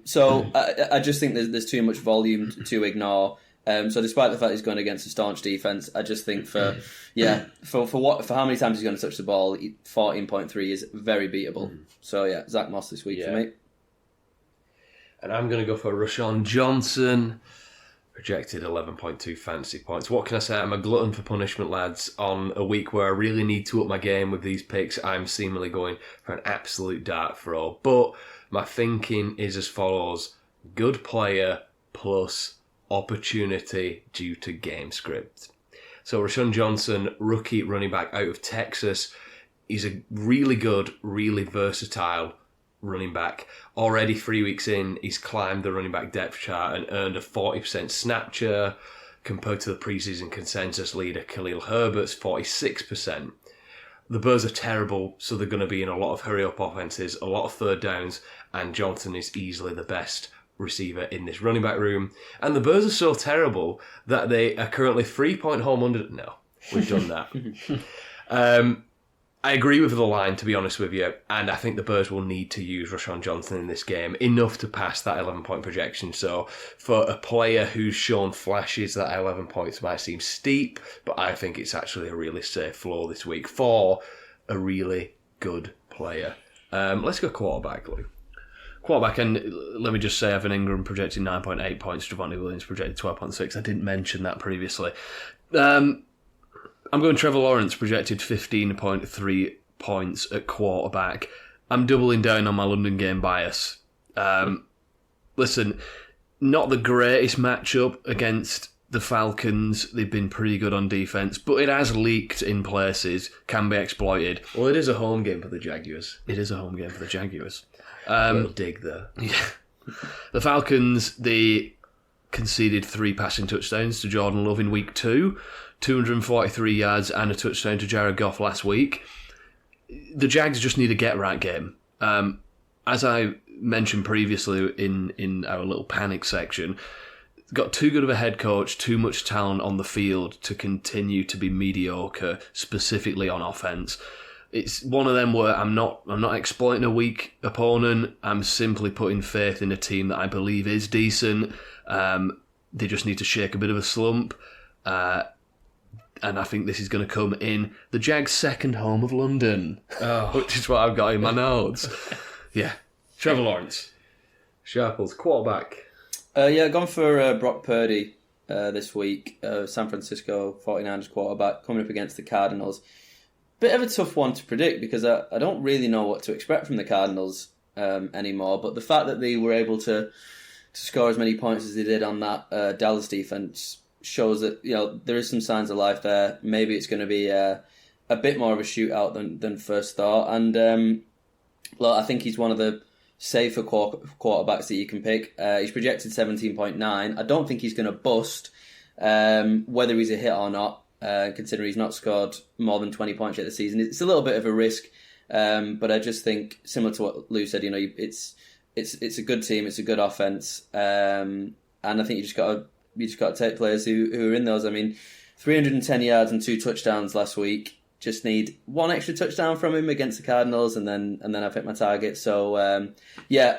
So I just think there's too much volume to ignore. So despite the fact he's going against a staunch defense, I just think for how many times he's going to touch the ball, 14.3 is very beatable. So yeah, Zach Moss this week for me. And I'm going to go for Rashawn Johnson. Projected 11.2 fantasy points. What can I say? I'm a glutton for punishment, lads. On a week where I really need to up my game with these picks, I'm seemingly going for an absolute dart throw. But my thinking is as follows. Good player plus opportunity due to game script. So Rashawn Johnson, rookie running back out of Texas. He's a really good, really versatile running back. Already 3 weeks in, he's climbed the running back depth chart and earned a 40% snap share compared to the preseason consensus leader Khalil Herbert's 46%. The Bears are terrible, so they're going to be in a lot of hurry-up offenses, a lot of third downs, and Johnson is easily the best receiver in this running back room. And the Bears are so terrible that they are currently 3-point home under... No, we've done that. I agree with the line, to be honest with you, and I think the Bears will need to use Rashawn Johnson in this game, enough to pass that 11-point projection. So for a player who's shown flashes, that 11 points might seem steep, but I think it's actually a really safe floor this week for a really good player. Let's go quarterback, Lou. Quarterback, and let me just say, Evan Ingram projected 9.8 points, Javonte Williams projected 12.6. I didn't mention that previously. I'm going Trevor Lawrence, projected 15.3 points at quarterback. I'm doubling down on my London game bias. Listen, not the greatest matchup against the Falcons. They've been pretty good on defence, but it has leaked in places, can be exploited. Well, it is a home game for the Jaguars. It is a home game for the Jaguars. Little dig there. Yeah. The Falcons, they conceded 3 passing touchdowns to Jordan Love in week 2. 243 yards and a touchdown to Jared Goff last week. The Jags just need a get-right game. As I mentioned previously in our little panic section, got too good of a head coach, too much talent on the field to continue to be mediocre, specifically on offense. It's one of them where I'm not exploiting a weak opponent. I'm simply putting faith in a team that I believe is decent. They just need to shake a bit of a slump. And I think this is going to come in the Jags' second home of London, which is what I've got in my notes. Yeah. Trevor Lawrence. Sharples, quarterback. Gone for Brock Purdy this week. San Francisco 49ers quarterback coming up against the Cardinals. Bit of a tough one to predict because I don't really know what to expect from the Cardinals anymore. But the fact that they were able to score as many points as they did on that Dallas defense shows that there is some signs of life there. Maybe it's going to be a bit more of a shootout than first thought. And I think he's one of the safer quarterbacks that you can pick. He's projected 17.9. I don't think he's going to bust, whether he's a hit or not, considering he's not scored more than 20 points yet this season. It's a little bit of a risk, but I just think, similar to what Lou said, it's a good team, it's a good offense, and I think you just got to take players who are in those. I mean, 310 yards and 2 touchdowns last week. Just need 1 extra touchdown from him against the Cardinals, and then I've hit my target. So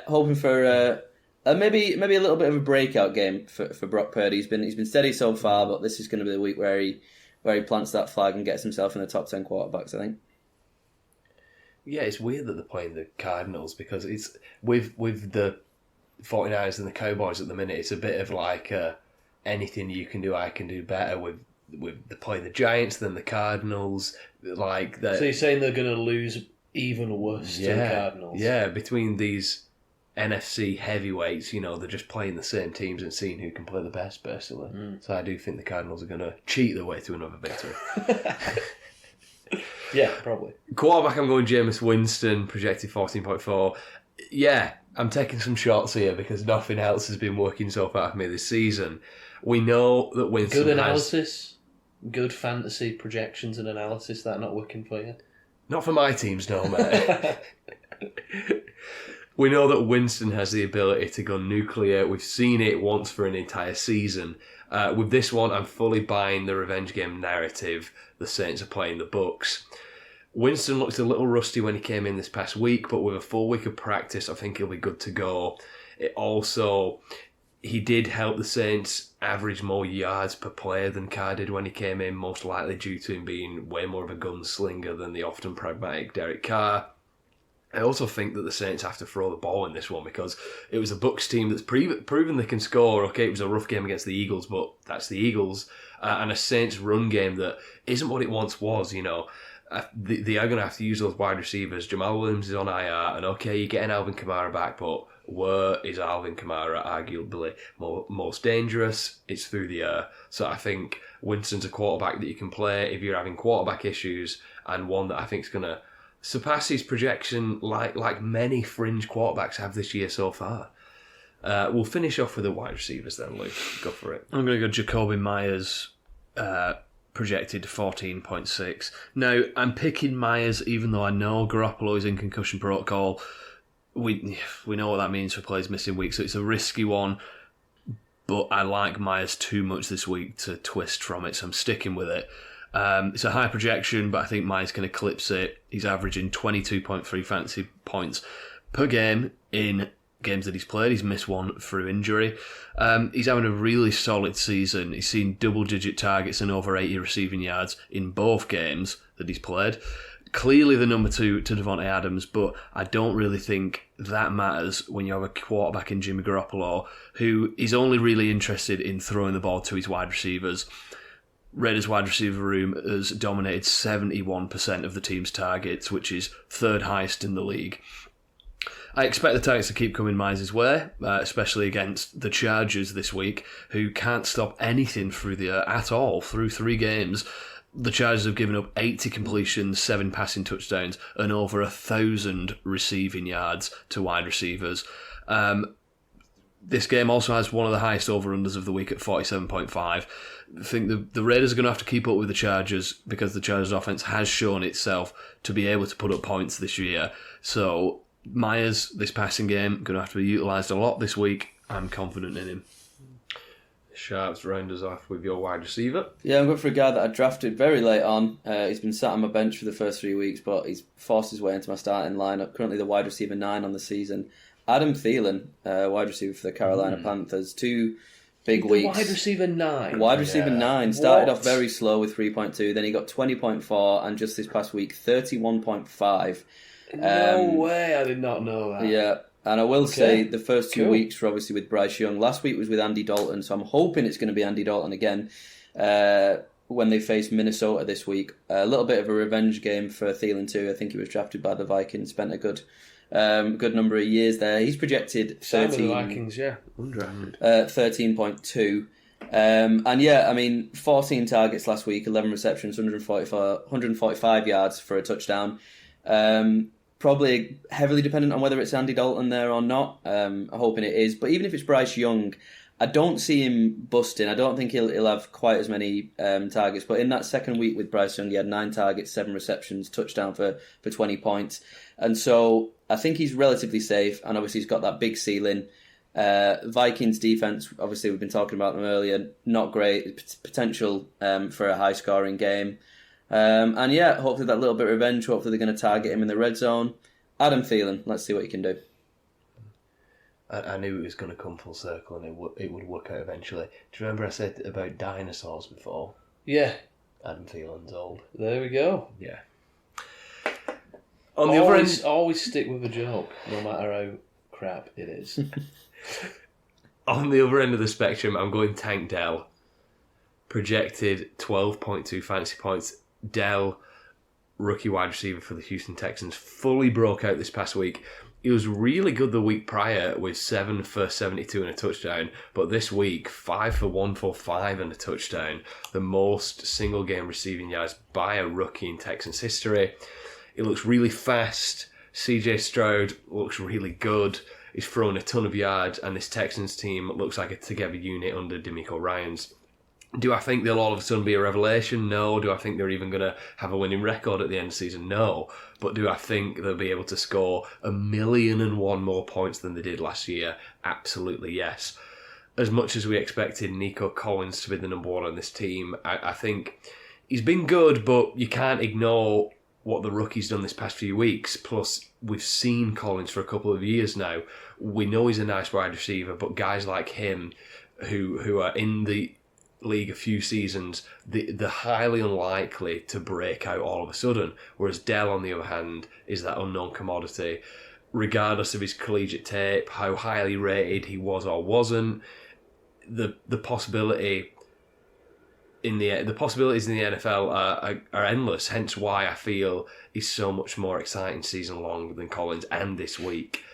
hoping for maybe a little bit of a breakout game for Brock Purdy. He's been steady so far, but this is going to be the week where he plants that flag and gets himself in the top 10 quarterbacks, I think. Yeah, it's weird that they're playing the Cardinals because it's with the 49ers and the Cowboys at the minute. It's a bit of like anything you can do, I can do better. With the playing the Giants than the Cardinals. Like that. So you're saying they're going to lose even worse to the Cardinals? Yeah, between these NFC heavyweights, they're just playing the same teams and seeing who can play the best, basically. So I do think the Cardinals are going to cheat their way to another victory. Yeah, probably. Quarterback, I'm going Jameis Winston, projected 14.4. Yeah, I'm taking some shots here because nothing else has been working so far for me this season. We know that Winston Good analysis, good fantasy projections and analysis, that not working for you? Not for my teams, no, mate. We know that Winston has the ability to go nuclear. We've seen it once for an entire season. With this one, I'm fully buying the revenge game narrative. The Saints are playing the Bucs. Winston looked a little rusty when he came in this past week, but with a full week of practice, I think he'll be good to go. He did help the Saints average more yards per player than Carr did when he came in, most likely due to him being way more of a gunslinger than the often pragmatic Derek Carr. I also think that the Saints have to throw the ball in this one because it was a Bucs team that's proven they can score. Okay, it was a rough game against the Eagles, but that's the Eagles. And a Saints run game that isn't what it once was, They are going to have to use those wide receivers. Jamal Williams is on IR, and okay, you're getting Alvin Kamara back, but where is Alvin Kamara arguably most dangerous? It's through the air. So I think Winston's a quarterback that you can play if you're having quarterback issues, and one that I think is going to surpass his projection like many fringe quarterbacks have this year so far. We'll finish off with the wide receivers then, Luke. Go for it. I'm going to go Jacoby Myers, projected 14.6. Now, I'm picking Myers even though I know Garoppolo is in concussion protocol. we know what that means for players missing weeks, so it's a risky one. But I like Myers too much this week to twist from it, so I'm sticking with it. It's a high projection, but I think Myers can eclipse it. He's averaging 22.3 fantasy points per game in games that he's played. He's missed one through injury. He's having a really solid season. He's seen double-digit targets and over 80 receiving yards in both games that he's played. Clearly the number 2 to Devontae Adams, but I don't really think that matters when you have a quarterback in Jimmy Garoppolo who is only really interested in throwing the ball to his wide receivers. Raiders' wide receiver room has dominated 71% of the team's targets, which is third highest in the league. I expect the targets to keep coming Myers' way, especially against the Chargers this week, who can't stop anything through the air at all through 3 games. The Chargers have given up 80 completions, 7 passing touchdowns, and over 1,000 receiving yards to wide receivers. This game also has one of the highest over-unders of the week at 47.5. I think the Raiders are going to have to keep up with the Chargers because the Chargers offense has shown itself to be able to put up points this year. So Myers, this passing game, going to have to be utilised a lot this week. I'm confident in him. Sharps, round us off with your wide receiver. Yeah, I'm going for a guy that I drafted very late on. He's been sat on my bench for the first 3 weeks, but he's forced his way into my starting lineup. Currently the wide receiver 9 on the season. Adam Thielen, wide receiver for the Carolina Panthers. 2 big weeks. Wide receiver 9. Wide receiver 9. Started off very slow with 3.2, then he got 20.4, and just this past week, 31.5. No way, I did not know that. Yeah. And I will say the first 2 weeks were obviously with Bryce Young. Last week was with Andy Dalton, so I'm hoping it's going to be Andy Dalton again when they face Minnesota this week. A little bit of a revenge game for Thielen too. I think he was drafted by the Vikings, spent a good number of years there. He's projected 13. The Vikings, yeah, 13.2. And yeah, I mean, 14 targets last week, 11 receptions, 145 yards for a touchdown. Probably heavily dependent on whether it's Andy Dalton there or not. I'm hoping it is. But even if it's Bryce Young, I don't see him busting. I don't think he'll have quite as many targets. But in that second week with Bryce Young, he had 9 targets, 7 receptions, touchdown for 20 points. And so I think he's relatively safe. And obviously he's got that big ceiling. Vikings defense, obviously we've been talking about them earlier, not great. Potential for a high-scoring game. And yeah, hopefully that little bit of revenge. Hopefully they're going to target him in the red zone. Adam Thielen, let's see what he can do. I knew it was going to come full circle and it would work out eventually. Do you remember I said about dinosaurs before? Yeah. Adam Thielen's old. There we go. Yeah. On the other end, always stick with a joke, no matter how crap it is. On the other end of the spectrum, I'm going Tank Dell. Projected 12.2 fantasy points. Dell, rookie wide receiver for the Houston Texans, fully broke out this past week. He was really good the week prior with 7 for 72 and a touchdown, but this week 5 for 145 and a touchdown, the most single game receiving yards by a rookie in Texans history. He looks really fast. CJ Stroud looks really good. He's thrown a ton of yards, and this Texans team looks like a together unit under DeMeco Ryans. Do I think they'll all of a sudden be a revelation? No. Do I think they're even going to have a winning record at the end of the season? No. But do I think they'll be able to score 1,000,001 more points than they did last year? Absolutely yes. As much as we expected Nico Collins to be the number 1 on this team, I think he's been good, but you can't ignore what the rookie's done this past few weeks. Plus, we've seen Collins for a couple of years now. We know he's a nice wide receiver, but guys like him who are in the league a few seasons, they're highly unlikely to break out all of a sudden, whereas Dell on the other hand is that unknown commodity. Regardless of his collegiate tape, how highly rated he was or wasn't, the possibilities in the NFL are endless, hence why I feel he's so much more exciting season long than Collins. And this week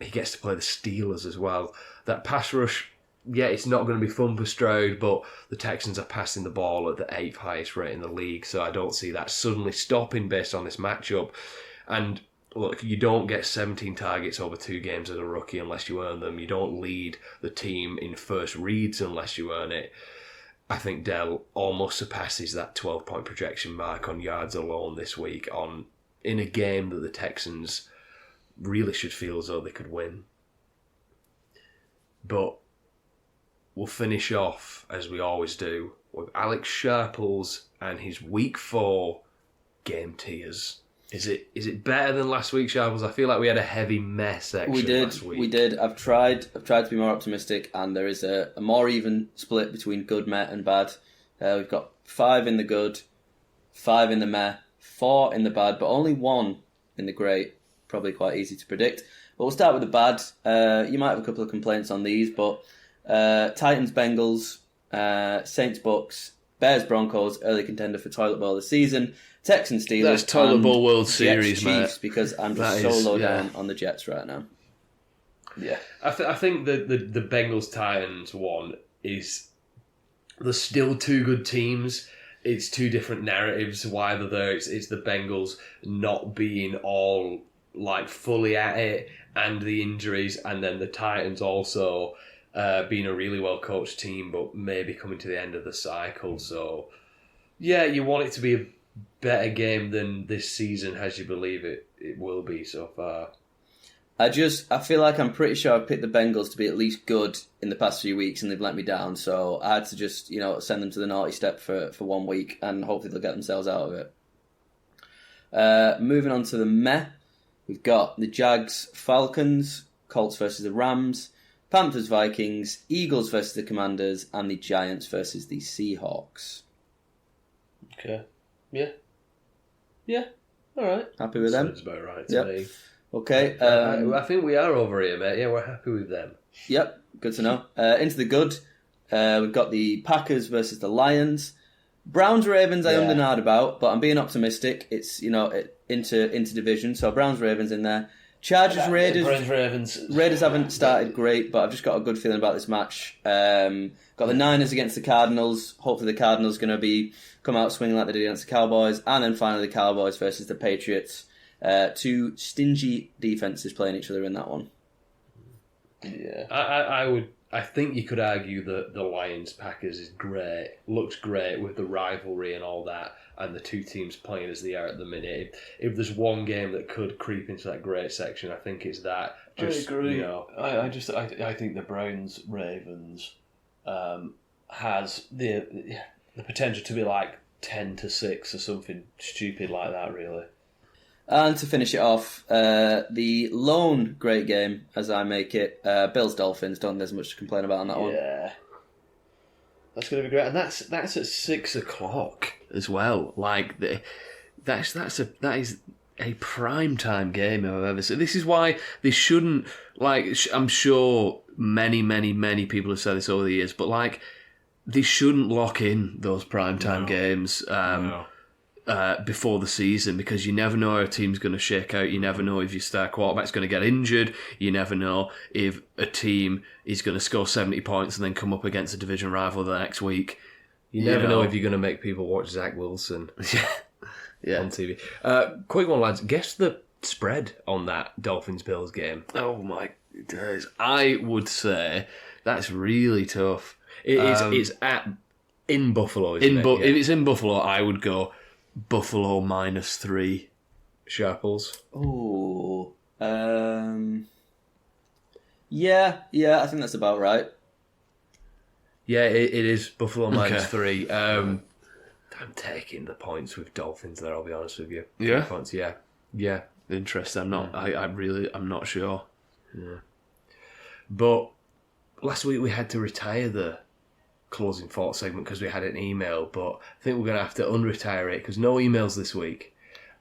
he gets to play the Steelers as well. That pass rush, yeah, it's not going to be fun for Stroud, but the Texans are passing the ball at the 8th highest rate in the league, so I don't see that suddenly stopping based on this matchup. And look, you don't get 17 targets over 2 games as a rookie unless you earn them. You don't lead the team in first reads unless you earn it. I think Dell almost surpasses that 12-point projection mark on yards alone this week in a game that the Texans really should feel as though they could win. But we'll finish off, as we always do, with Alex Sharples and his Week 4 game tiers. Is it better than last week, Sharples? I feel like we had a heavy meh section last week. We did. I've tried to be more optimistic, and there is a more even split between good, meh, and bad. We've got 5 in the good, 5 in the meh, 4 in the bad, but only 1 in the great. Probably quite easy to predict. But we'll start with the bad. You might have a couple of complaints on these, but Titans, Bengals, Saints, Bucks, Bears, Broncos, early contender for toilet bowl this season. Texans, Steelers. That's toilet bowl World Jets, Series, Chiefs, mate. because I'm just so low down on the Jets right now. Yeah. I think the Bengals-Titans one is... There's still 2 good teams. It's 2 different narratives. Whether it's the Bengals not being all like fully at it, and the injuries, and then the Titans also being a really well coached team, but maybe coming to the end of the cycle. So yeah, you want it to be a better game than this season has you believe it will be so far. I feel like I'm pretty sure I've picked the Bengals to be at least good in the past few weeks, and they've let me down. So I had to just, send them to the naughty step for 1 week, and hopefully they'll get themselves out of it. Moving on to the meh, we've got the Jags, Falcons, Colts versus the Rams, Panthers, Vikings, Eagles versus the Commanders, and the Giants versus the Seahawks. Okay. Yeah. All right. Happy with them? Sounds about right to me. Okay. I think we are over here, mate. Yeah, we're happy with them. Yep, good to know. Into the good, we've got the Packers versus the Lions. Browns, Ravens, I undernard about, but I'm being optimistic. It's, into division, so Browns, Ravens in there. Chargers, Raiders. Ravens. Raiders haven't started great, but I've just got a good feeling about this match. Got the Niners against the Cardinals. Hopefully the Cardinals going to come out swinging like they did against the Cowboys. And then finally the Cowboys versus the Patriots. 2 stingy defenses playing each other in that one. Yeah. I think you could argue that the Lions Packers is great, looks great with the rivalry and all that, and the 2 teams playing as they are at the minute. If there's one game that could creep into that great section, I think it's that. I agree. I think the Browns Ravens has the potential to be like 10-6 or something stupid like that, really. And to finish it off, the lone great game, as I make it, Bills Dolphins. Don't think there's much to complain about on that one. Yeah, that's going to be great, and that's at 6:00 as well. Like that is a prime time game I've ever seen. This is why they shouldn't I'm sure many people have said this over the years, but they shouldn't lock in those prime time games. Before the season, because you never know how a team's going to shake out. You never know if your star quarterback's going to get injured. You never know if a team is going to score 70 points and then come up against a division rival the next week. You never know if you're going to make people watch Zach Wilson on TV. Quick one, lads. Guess the spread on that Dolphins-Bills game. Oh my days. I would say that's really tough. It's in Buffalo, isn't it? If it's in Buffalo, I would go Buffalo -3. Sharples. Oh, yeah, I think that's about right. Yeah, it is Buffalo -3. I'm taking the points with Dolphins there, I'll be honest with you. Yeah? Points, yeah. Interesting. I'm not sure. Yeah. But last week we had to retire the closing thought segment because we had an email, but I think we're going to have to unretire it because no emails this week.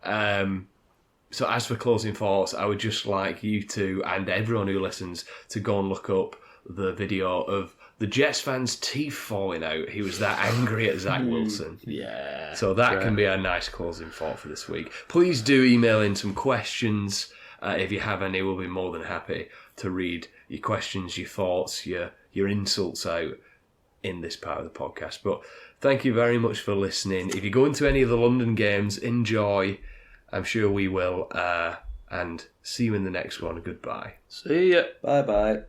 So as for closing thoughts, I would just like you to, and everyone who listens, to go and look up the video of the Jets fans' teeth falling out. He was that angry at Zach Wilson. Yeah. So that can be a nice closing thought for this week. Please do email in some questions. If you have any, we'll be more than happy to read your questions, your thoughts, your insults out in this part of the podcast. But thank you very much for listening. If you go into any of the London games, enjoy. I'm sure we will. And see you in the next one. Goodbye. See ya. Bye-bye.